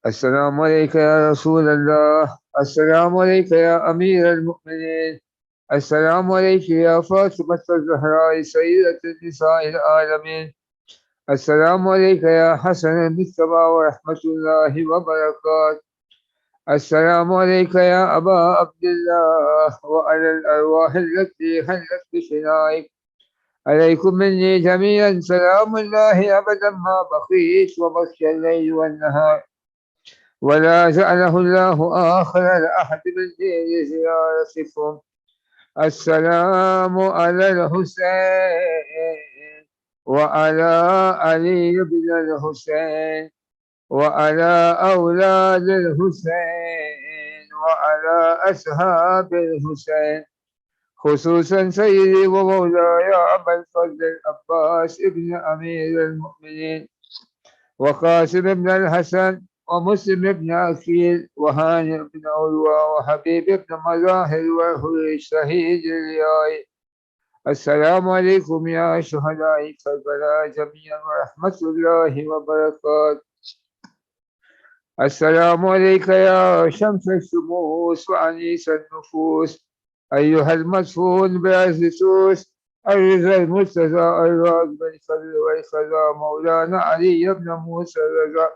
السلام علیکم یا رسول اللہ، السلام علیکم یا امیر المؤمنین، السلام علیکم یا فاطمۃ الزہراء سیدۃ النساء العالمین، السلام علیکم یا حسن المصطفیٰ ورحمۃ اللہ وبرکاتہ، السلام علیکم یا ابا عبداللہ وعلی الارواح التي حلت بفنائک، علیکم منی جمیعا سلام اللہ ابدا ما بقیت وبقي الليل والنهار ولا جعله الله آخر لأحد من دين زيارتكم. السلام على الحسين وعلى علي بن الحسين وعلى أولاد الحسين وعلى أصحاب الحسين، خصوصا سيدي ومولاي أبا الفضل العباس ابن أمير المؤمنين، وقاسم بن الحسن، ومسلم بن أكيل، وهانئ بن عروة، وحبيب بن مظاهر، وهوي شهيد الياي. السلام عليكم يا شهداء كربلاء جميعا ورحمة الله وبركاته. السلام عليك يا شمس الشموس وأنيس النفوس، أيها المدفون بعز سوس، الرضا المرتضى الراغب الفضل والخضا، مولانا علي بن موسى الرضا،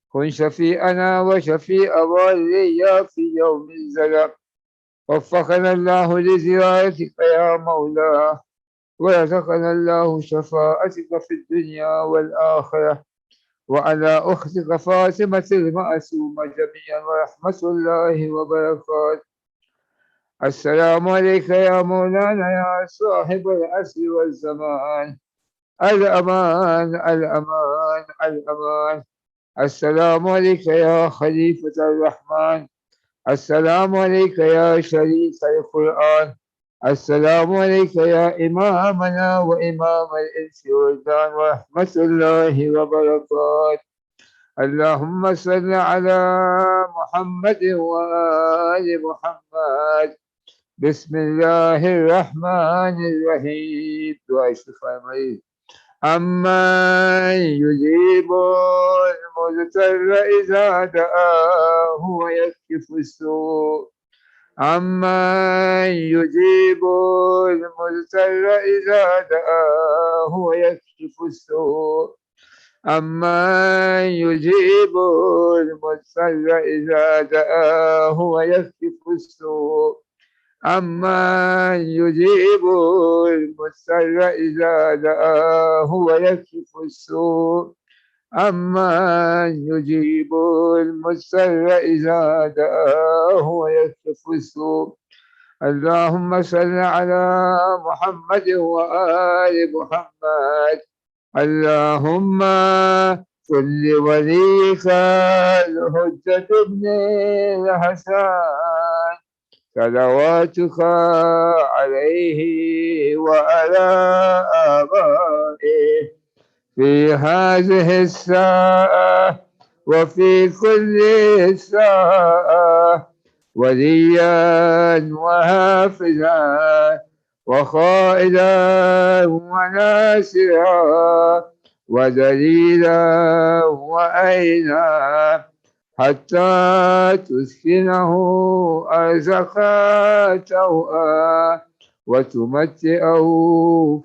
كن شفيئنا وشفيء والديا في يوم الزلق. وفقنا الله لزيارتك يا مولاه، ورزقنا الله شفاعتك في الدنيا والآخرة، وعلى أختك فاطمة المعصومة جميعا ورحمة الله وبركاته. السلام عليك يا مولانا يا صاحب العصر والزمان، الأمان الأمان الأمان. السلام عليك يا خليفة الرحمن، السلام عليك يا شريك القرآن، السلام عليك يا إمامنا وإمام الإنس والجان ورحمة الله وبركاته. اللهم صل على محمد وآل محمد. بسم الله الرحمن الرحيم. دعاء الشفاء المريض. أمن يجيب المضطر إذا دعاه ويكشف السوء، أمن يجيب المضطر إذا دعاه ويكشف السوء، أمن يجيب المضطر إذا دعاه ويكشف السوء، أمن يجيب المضطر إذا دعاه ويكشف السوء، أمن يجيب المضطر إذا دعاه ويكشف السوء. اللهم صل على محمد وآل محمد. اللهم صل وليك الحجة ابن الحسن، صلواتك عليه وعلى آبائه في هذه الساعة وفي كل ساعة، وليا وحافظا وقائدا وناصرا ودليلا وأينا، حتى تسكنه أرزك توءا وتمتعه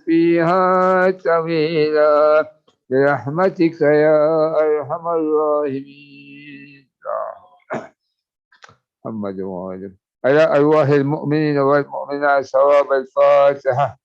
فيها طويلا، برحمتك يا أرحم الراحمين. محمد وآله على أرواح المؤمنين والمؤمنات. ثواب الفاتحة.